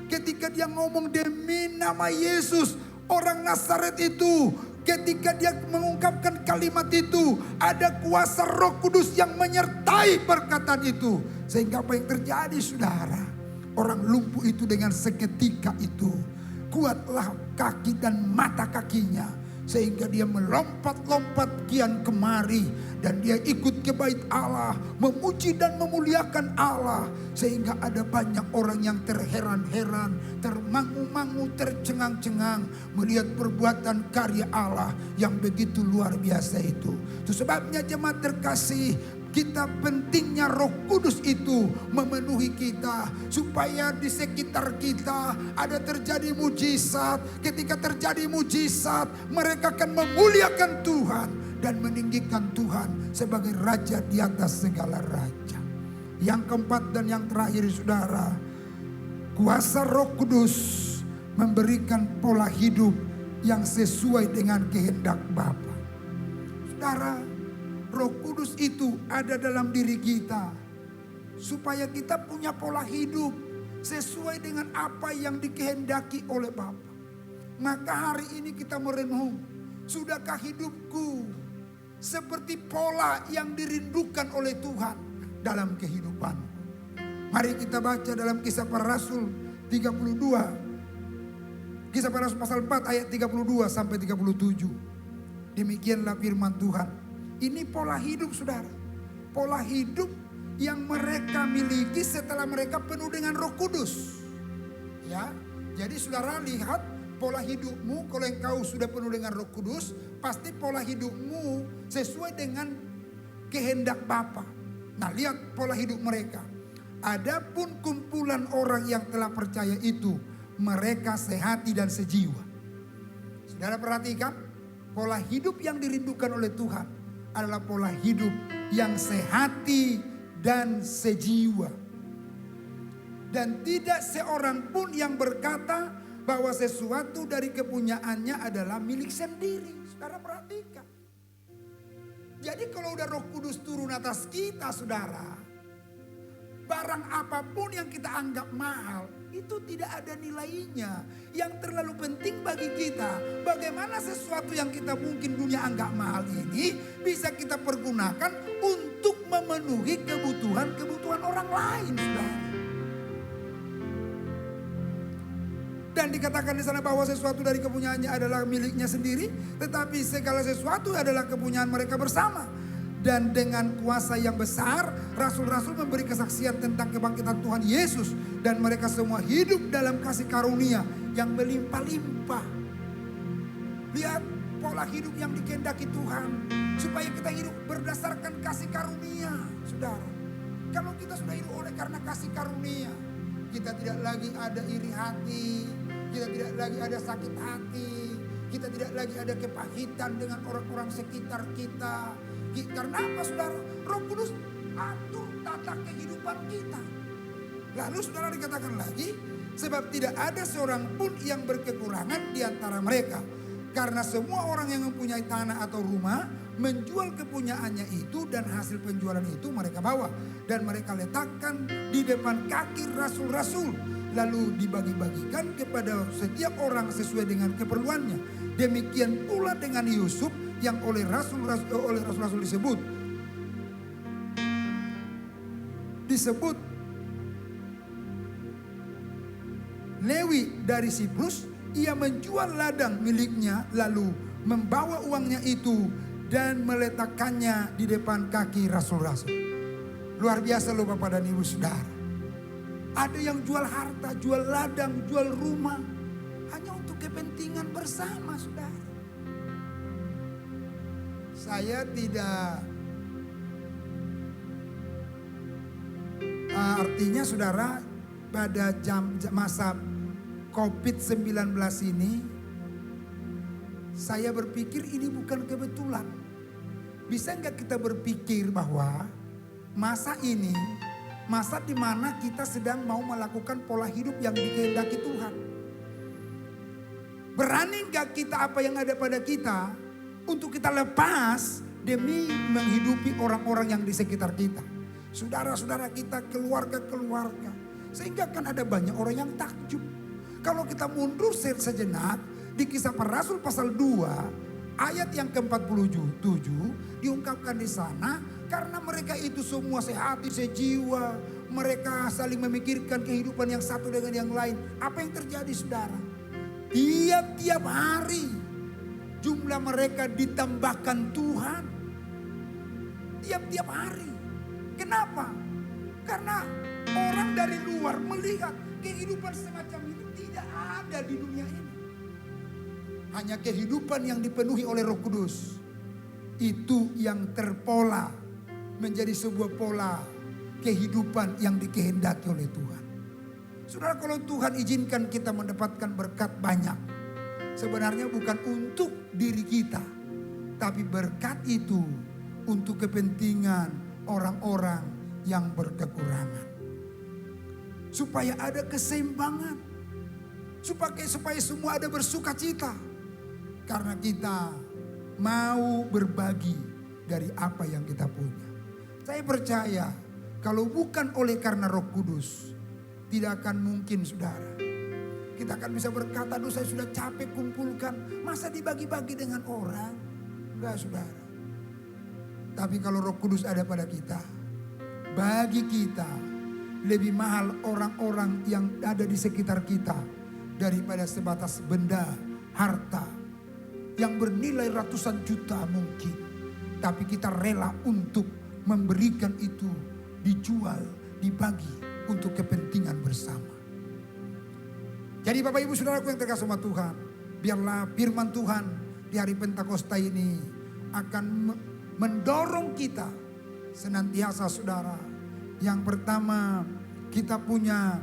ketika dia ngomong demi nama Yesus orang Nazaret itu, ketika dia mengungkapkan kalimat itu, ada kuasa Roh Kudus yang menyertai perkataan itu. Sehingga apa yang terjadi, saudara? Orang lumpuh itu dengan seketika itu kuatlah kaki dan mata kakinya, sehingga dia melompat-lompat kian kemari dan dia ikut ke bait Allah, memuji dan memuliakan Allah. Sehingga ada banyak orang yang terheran-heran, termangu-mangu, tercengang-cengang melihat perbuatan karya Allah yang begitu luar biasa itu. Itu sebabnya jemaat terkasih, kita pentingnya Roh Kudus itu memenuhi kita, supaya di sekitar kita ada terjadi mujizat. Ketika terjadi mujizat, mereka akan memuliakan Tuhan dan meninggikan Tuhan sebagai Raja di atas segala raja. Yang keempat dan yang terakhir, saudara, kuasa Roh Kudus memberikan pola hidup yang sesuai dengan kehendak Bapa. Saudara, Roh Kudus itu ada dalam diri kita supaya kita punya pola hidup sesuai dengan apa yang dikehendaki oleh Bapa. Maka hari ini kita merenung, sudahkah hidupku seperti pola yang dirindukan oleh Tuhan dalam kehidupan? Mari kita baca dalam Kisah Para Rasul 32. Kisah Para Rasul pasal 4 ayat 32 sampai 37. Demikianlah firman Tuhan. Ini pola hidup saudara. Pola hidup yang mereka miliki setelah mereka penuh dengan Roh Kudus. Ya, jadi saudara lihat pola hidupmu, kalau engkau sudah penuh dengan Roh Kudus, pasti pola hidupmu sesuai dengan kehendak Bapa. Nah, lihat pola hidup mereka. Adapun kumpulan orang yang telah percaya itu, mereka sehati dan sejiwa. Saudara perhatikan, pola hidup yang dirindukan oleh Tuhan adalah pola hidup yang sehati dan sejiwa. Dan tidak seorang pun yang berkata bahwa sesuatu dari kepunyaannya adalah milik sendiri. Saudara perhatikan. Jadi kalau udah Roh Kudus turun atas kita saudara, barang apapun yang kita anggap mahal itu tidak ada nilainya. Yang terlalu penting bagi kita, bagaimana sesuatu yang kita mungkin dunia anggap mahal ini bisa kita pergunakan untuk memenuhi kebutuhan orang lain, saudara. Dan dikatakan di sana bahwa sesuatu dari kepunyaannya adalah miliknya sendiri, tetapi segala sesuatu adalah kepunyaan mereka bersama. Dan dengan kuasa yang besar, rasul-rasul memberi kesaksian tentang kebangkitan Tuhan Yesus. Dan mereka semua hidup dalam kasih karunia yang melimpah-limpah. Lihat pola hidup yang dikehendaki Tuhan. Supaya kita hidup berdasarkan kasih karunia, saudara. Kalau kita sudah hidup oleh karena kasih karunia, kita tidak lagi ada iri hati, kita tidak lagi ada sakit hati, kita tidak lagi ada kepahitan dengan orang-orang sekitar kita. Karena apa saudara? Roh Kudus atur tata kehidupan kita. Lalu saudara dikatakan lagi, sebab tidak ada seorang pun yang berkekurangan di antara mereka. Karena semua orang yang mempunyai tanah atau rumah menjual kepunyaannya itu dan hasil penjualan itu mereka bawa. Dan mereka letakkan di depan kaki rasul-rasul. Lalu dibagi-bagikan kepada setiap orang sesuai dengan keperluannya. Demikian pula dengan Yusuf yang oleh rasul-rasul disebut Lewi dari Siprus. Ia menjual ladang miliknya lalu membawa uangnya itu dan meletakkannya di depan kaki rasul-rasul. Luar biasa loh Bapak dan Ibu saudara. Ada yang jual harta, jual ladang, jual rumah hanya untuk kepentingan bersama saudara. Saya tidak artinya saudara pada masa COVID-19 ini saya berpikir ini bukan kebetulan. Bisa enggak kita berpikir bahwa masa ini masa di mana kita sedang mau melakukan pola hidup yang dikehendaki Tuhan. Berani enggak kita apa yang ada pada kita untuk kita lepas demi menghidupi orang-orang yang di sekitar kita. Saudara-saudara kita, keluarga-keluarga. Sehingga kan ada banyak orang yang takjub. Kalau kita mundur sejenak di Kisah Para Rasul pasal 2 ayat yang ke-47 diungkapkan di sana, karena mereka itu semua sehati sejiwa, mereka saling memikirkan kehidupan yang satu dengan yang lain. Apa yang terjadi saudara? Tiap-tiap hari jumlah mereka ditambahkan Tuhan. Tiap-tiap hari. Kenapa? Karena orang dari luar melihat kehidupan semacam ini tidak ada di dunia ini. Hanya kehidupan yang dipenuhi oleh Roh Kudus. Itu yang terpola menjadi sebuah pola kehidupan yang dikehendaki oleh Tuhan. Saudara, kalau Tuhan izinkan kita mendapatkan berkat banyak, sebenarnya bukan untuk diri kita, tapi berkat itu untuk kepentingan orang-orang yang berkekurangan. Supaya ada keseimbangan. Supaya semua ada bersukacita. Karena kita mau berbagi dari apa yang kita punya. Saya percaya kalau bukan oleh karena Roh Kudus, tidak akan mungkin saudara. Kita akan bisa berkata, aduh saya sudah capek kumpulkan. Masa dibagi-bagi dengan orang? Enggak saudara. Tapi kalau Roh Kudus ada pada kita, bagi kita lebih mahal orang-orang yang ada di sekitar kita daripada sebatas benda, harta yang bernilai ratusan juta mungkin. Tapi kita rela untuk memberikan itu, dijual, dibagi untuk kepentingan bersama. Jadi Bapak Ibu Saudaraku yang terkasih sama Tuhan, biarlah firman Tuhan di hari Pentakosta ini akan mendorong kita senantiasa saudara. Yang pertama, kita punya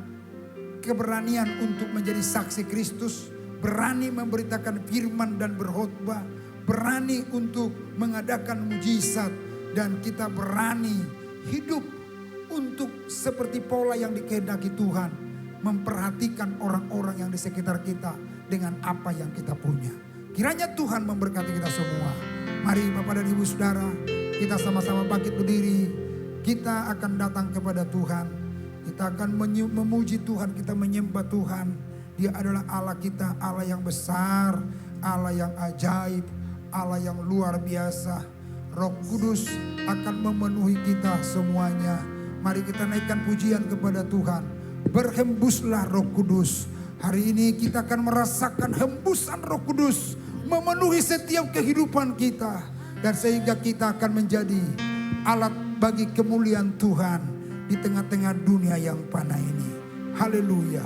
keberanian untuk menjadi saksi Kristus, berani memberitakan firman dan berkhotbah, berani untuk mengadakan mujizat, dan kita berani hidup untuk seperti pola yang dikehendaki Tuhan, memperhatikan orang-orang yang di sekitar kita dengan apa yang kita punya. Kiranya Tuhan memberkati kita semua. Mari Bapak dan Ibu Saudara, kita sama-sama bangkit berdiri. Kita akan datang kepada Tuhan. Kita akan memuji Tuhan, kita menyembah Tuhan. Dia adalah Allah kita, Allah yang besar, Allah yang ajaib, Allah yang luar biasa. Roh Kudus akan memenuhi kita semuanya. Mari kita naikkan pujian kepada Tuhan. Berhembuslah Roh Kudus. Hari ini kita akan merasakan hembusan Roh Kudus memenuhi setiap kehidupan kita. Dan sehingga kita akan menjadi alat bagi kemuliaan Tuhan di tengah-tengah dunia yang panah ini. Haleluya.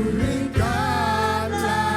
Berikanlah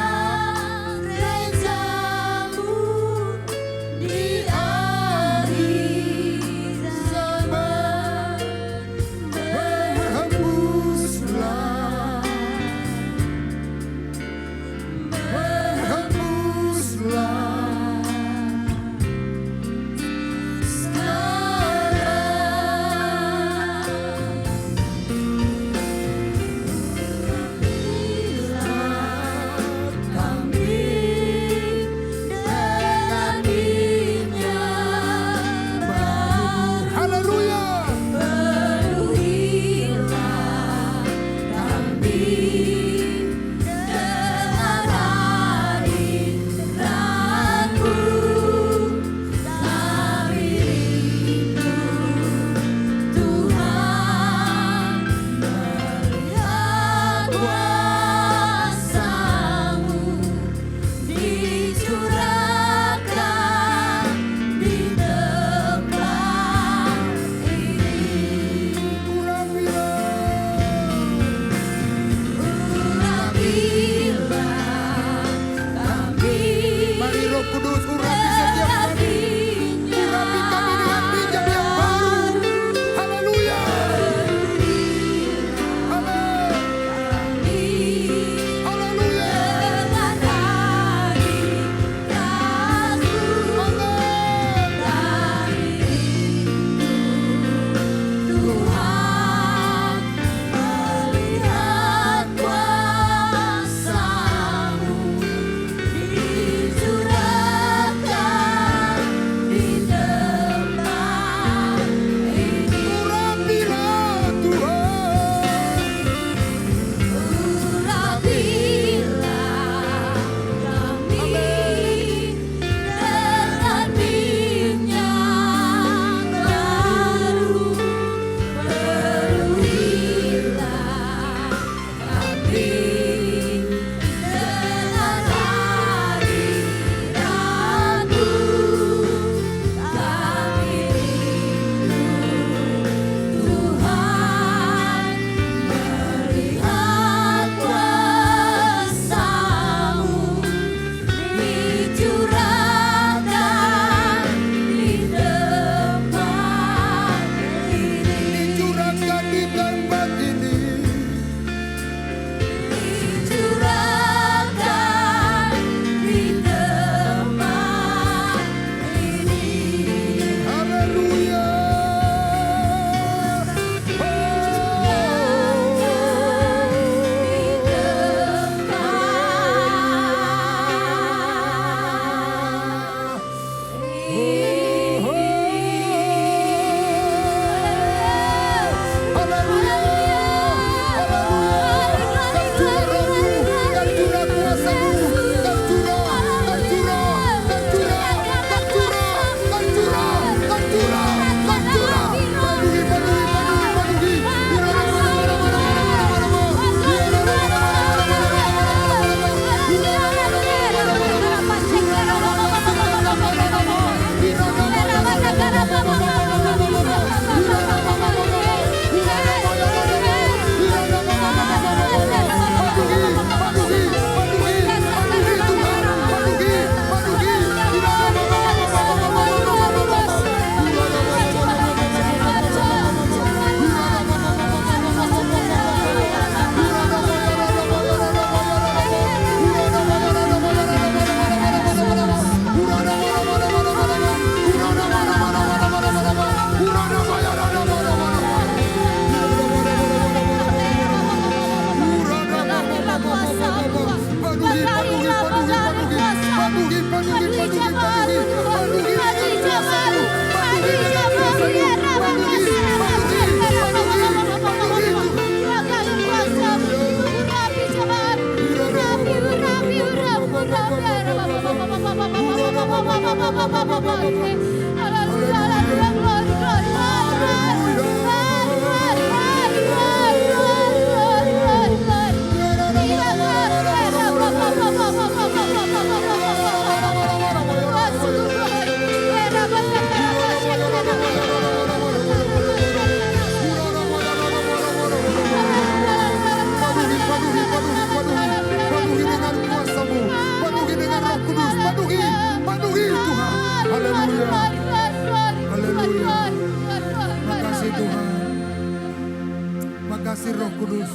kasih Roh Kudus.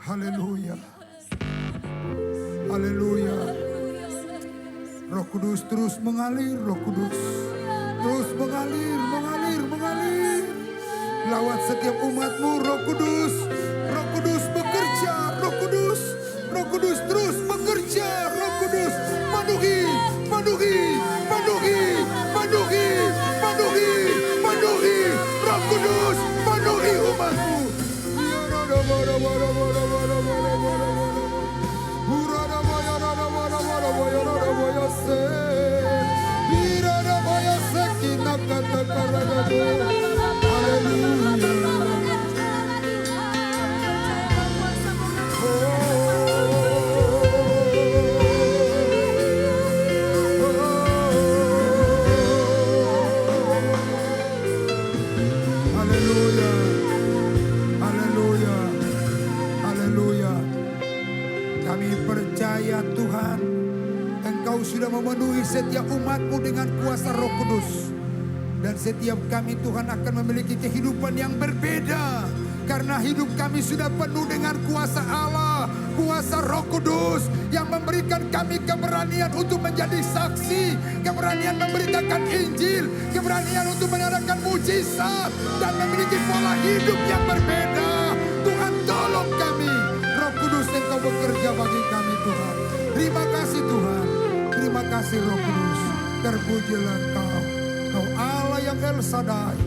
Haleluya. Haleluya. Roh Kudus terus mengalir, Roh Kudus. Terus mengalir, mengalir, mengalir. Lawat setiap umat-Mu, Roh Kudus. Roh Kudus bekerja, Roh Kudus. Roh Kudus terus bekerja, Roh Kudus. Penuhi, penuhi, penuhi, penuhi, penuhi, penuhi. Roh Kudus, penuhi umat-Mu. Tuhan, Engkau sudah memenuhi setiap umat-Mu dengan kuasa Roh Kudus. Dan setiap kami Tuhan akan memiliki kehidupan yang berbeda. Karena hidup kami sudah penuh dengan kuasa Allah, kuasa Roh Kudus yang memberikan kami keberanian untuk menjadi saksi, keberanian memberitakan Injil, keberanian untuk mengadakan mujizat dan memiliki pola hidup yang berbeda. Tuhan tolong kami, Roh Kudus Engkau bekerja bagi kami Tuhan. Terima kasih Tuhan, terima kasih Roh Kudus. Terpujilah Engkau, Engkau Allah yang El Shaddai,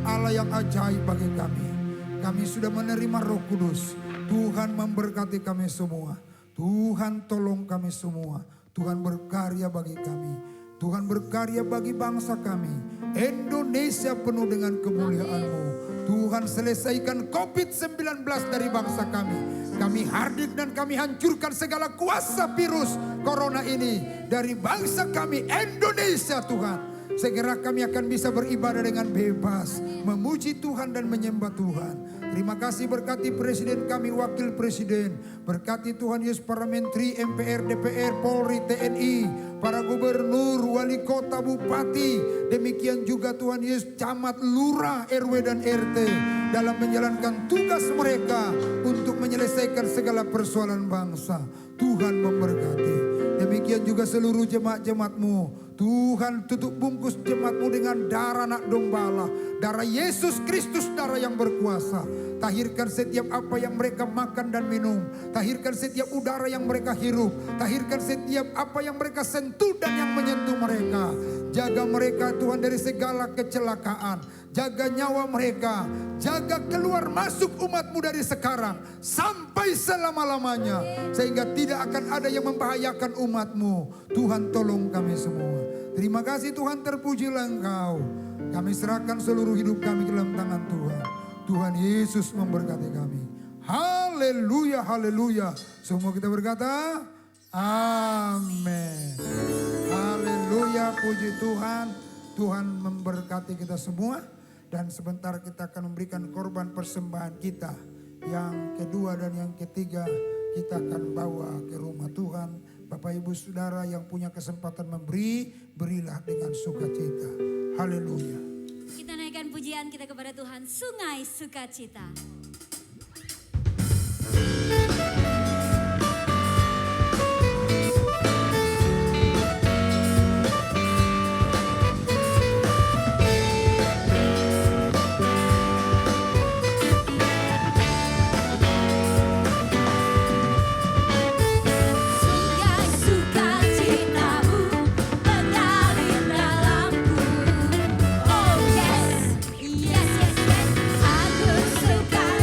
Allah yang ajaib bagi kami. Kami sudah menerima Roh Kudus. Tuhan memberkati kami semua. Tuhan tolong kami semua. Tuhan berkarya bagi kami. Tuhan berkarya bagi bangsa kami. Indonesia penuh dengan kemuliaan-Mu. Tuhan selesaikan COVID-19 dari bangsa kami. Kami hardik dan kami hancurkan segala kuasa virus corona ini dari bangsa kami Indonesia Tuhan. Segera kami akan bisa beribadah dengan bebas, memuji Tuhan dan menyembah Tuhan. Terima kasih berkati Presiden kami, Wakil Presiden. Berkati Tuhan Yesus para Menteri, MPR, DPR, Polri, TNI, para Gubernur, Wali Kota, Bupati. Demikian juga Tuhan Yesus Camat, Lurah, RW dan RT. Dalam menjalankan tugas mereka untuk menyelesaikan segala persoalan bangsa. Tuhan memberkati. Demikian juga seluruh jemaat-jemaat-Mu. Tuhan tutup bungkus jemaat-Mu dengan darah anak dombala. Darah Yesus Kristus, darah yang berkuasa. Tahirkan setiap apa yang mereka makan dan minum. Tahirkan setiap udara yang mereka hirup. Tahirkan setiap apa yang mereka sentuh dan yang menyentuh mereka. Jaga mereka Tuhan dari segala kecelakaan. Jaga nyawa mereka. Jaga keluar masuk umat-Mu dari sekarang sampai selama-lamanya. Sehingga tidak akan ada yang membahayakan umat-Mu. Tuhan tolong kami semua. Terima kasih Tuhan, terpujilah Engkau. Kami serahkan seluruh hidup kami ke dalam tangan Tuhan. Tuhan Yesus memberkati kami. Haleluya, haleluya. Semua kita berkata, amin. Haleluya, puji Tuhan. Tuhan memberkati kita semua. Dan sebentar kita akan memberikan korban persembahan kita. Yang kedua dan yang ketiga kita akan bawa ke rumah Tuhan. Bapak Ibu Saudara yang punya kesempatan memberi, berilah dengan sukacita. Haleluya. Kita naikkan pujian kita kepada Tuhan, Sungai Sukacita. Yes, yes, yes, aku suka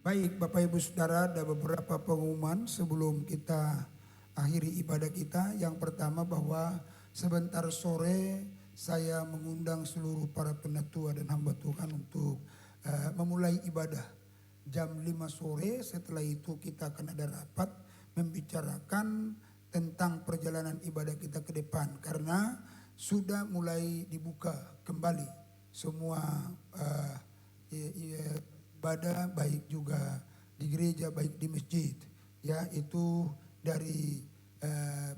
Baik Bapak Ibu Saudara, ada beberapa pengumuman sebelum kita akhiri ibadah kita. Yang pertama bahwa sebentar sore saya mengundang seluruh para penatua dan hamba Tuhan untuk memulai ibadah jam 5 sore. Setelah itu kita akan ada rapat membicarakan tentang perjalanan ibadah kita ke depan. Karena sudah mulai dibuka kembali semua ibadah, baik juga di gereja, baik di masjid. Ya, itu dari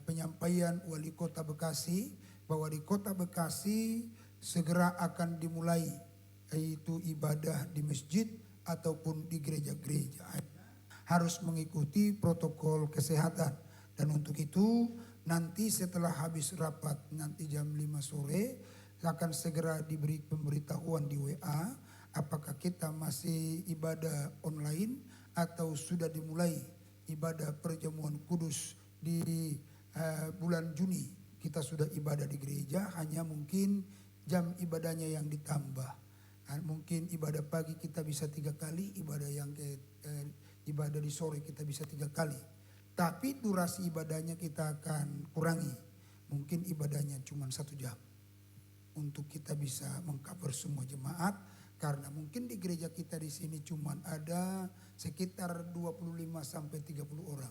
penyampaian Wali Kota Bekasi bahwa di Kota Bekasi segera akan dimulai yaitu ibadah di masjid ataupun di gereja-gereja. Harus mengikuti protokol kesehatan. Dan untuk itu nanti setelah habis rapat nanti jam 5 sore akan segera diberi pemberitahuan di WA apakah kita masih ibadah online atau sudah dimulai ibadah perjamuan kudus di bulan Juni. Kita sudah ibadah di gereja, hanya mungkin jam ibadahnya yang ditambah. Mungkin ibadah pagi kita bisa 3 kali, ibadah di sore kita bisa 3 kali. Tapi durasi ibadahnya kita akan kurangi. Mungkin ibadahnya cuma 1 jam. Untuk kita bisa mengcover semua jemaat. Karena mungkin di gereja kita di sini cuma ada sekitar 25 sampai 30 orang.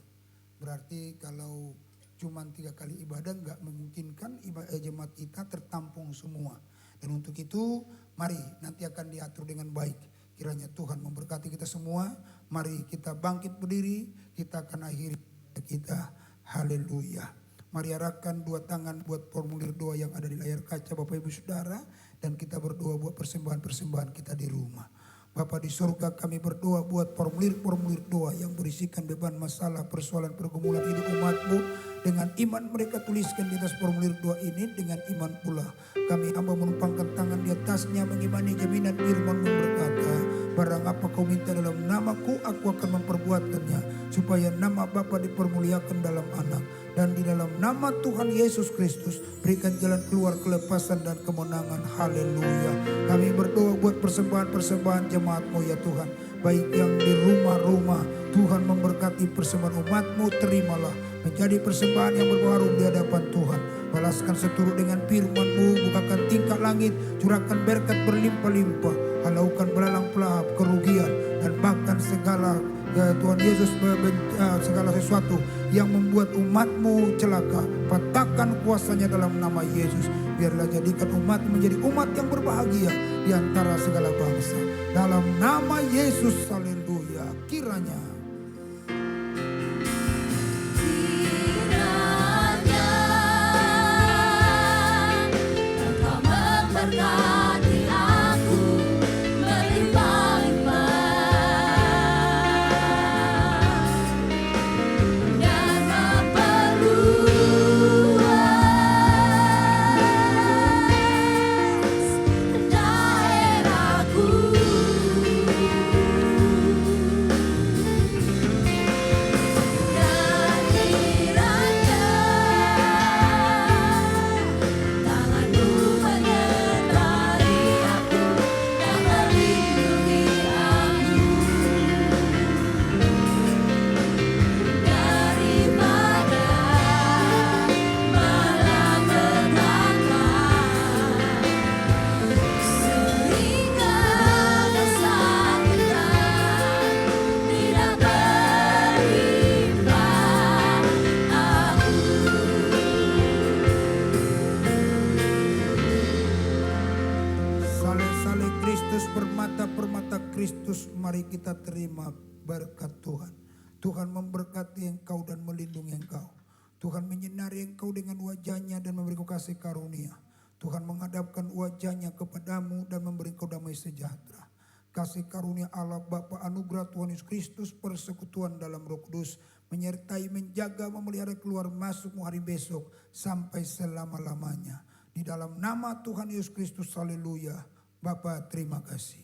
Berarti kalau cuma 3 kali ibadah nggak memungkinkan jemaat kita tertampung semua. Dan untuk itu mari nanti akan diatur dengan baik. Kiranya Tuhan memberkati kita semua. Mari kita bangkit berdiri. Kita akan akhiri kita. Haleluya. Mari arahkan 2 tangan buat formulir doa yang ada di layar kaca Bapak Ibu Saudara. Dan kita berdoa buat persembahan-persembahan kita di rumah. Bapa di surga, kami berdoa buat formulir-formulir doa yang berisikan beban masalah, persoalan, pergumulan hidup umat-Mu. Dengan iman mereka tuliskan di atas formulir doa ini. Dengan iman pula kami hamba menumpangkan tangan di atasnya mengimani jaminan firman-Mu berkata, barang apa kau minta dalam namaku, aku akan memperbuatkannya. Supaya nama Bapa dipermuliakan dalam anak. Dan di dalam nama Tuhan Yesus Kristus berikan jalan keluar kelepasan dan kemenangan. Haleluya. Kami berdoa buat persembahan-persembahan jemaat-Mu ya Tuhan. Baik yang di rumah-rumah, Tuhan memberkati persembahan umat-Mu, terimalah menjadi persembahan yang berharum di hadapan Tuhan. Balaskan seturut dengan firman-Mu, bukakan tingkap langit, curahkan berkat berlimpah-limpah, halaukan belalang pelahap kerugian dan bahkan segala Tuhan Yesus segala sesuatu yang membuat umat-Mu celaka, patahkan kuasanya dalam nama Yesus. Biarlah jadikan umat menjadi umat yang berbahagia di antara segala bangsa. Dalam nama Yesus, haleluya. Kiranya Engkau memberkati aku berlimpah-limpah dan memperluas daerahku. Dan kiranya tangan-Mu menyertai aku dan melindungi aku daripada malapetaka, sehingga dosa kita tidak menimpa aku. saleh-saleh Kristus, permata-permata Kristus, mari kita terima berkat Tuhan. Tuhan memberkati engkau dan melindungi engkau. Tuhan menyinari engkau dengan wajahnya dan memberi kau kasih karunia. Tuhan menghadapkan wajahnya kepadamu dan memberi kau damai sejahtera. Kasih karunia Allah Bapa, anugerah Tuhan Yesus Kristus, persekutuan dalam Roh Kudus menyertai, menjaga, memelihara keluar masukmu hari besok sampai selama-lamanya. Di dalam nama Tuhan Yesus Kristus, haleluya. Bapa, terima kasih.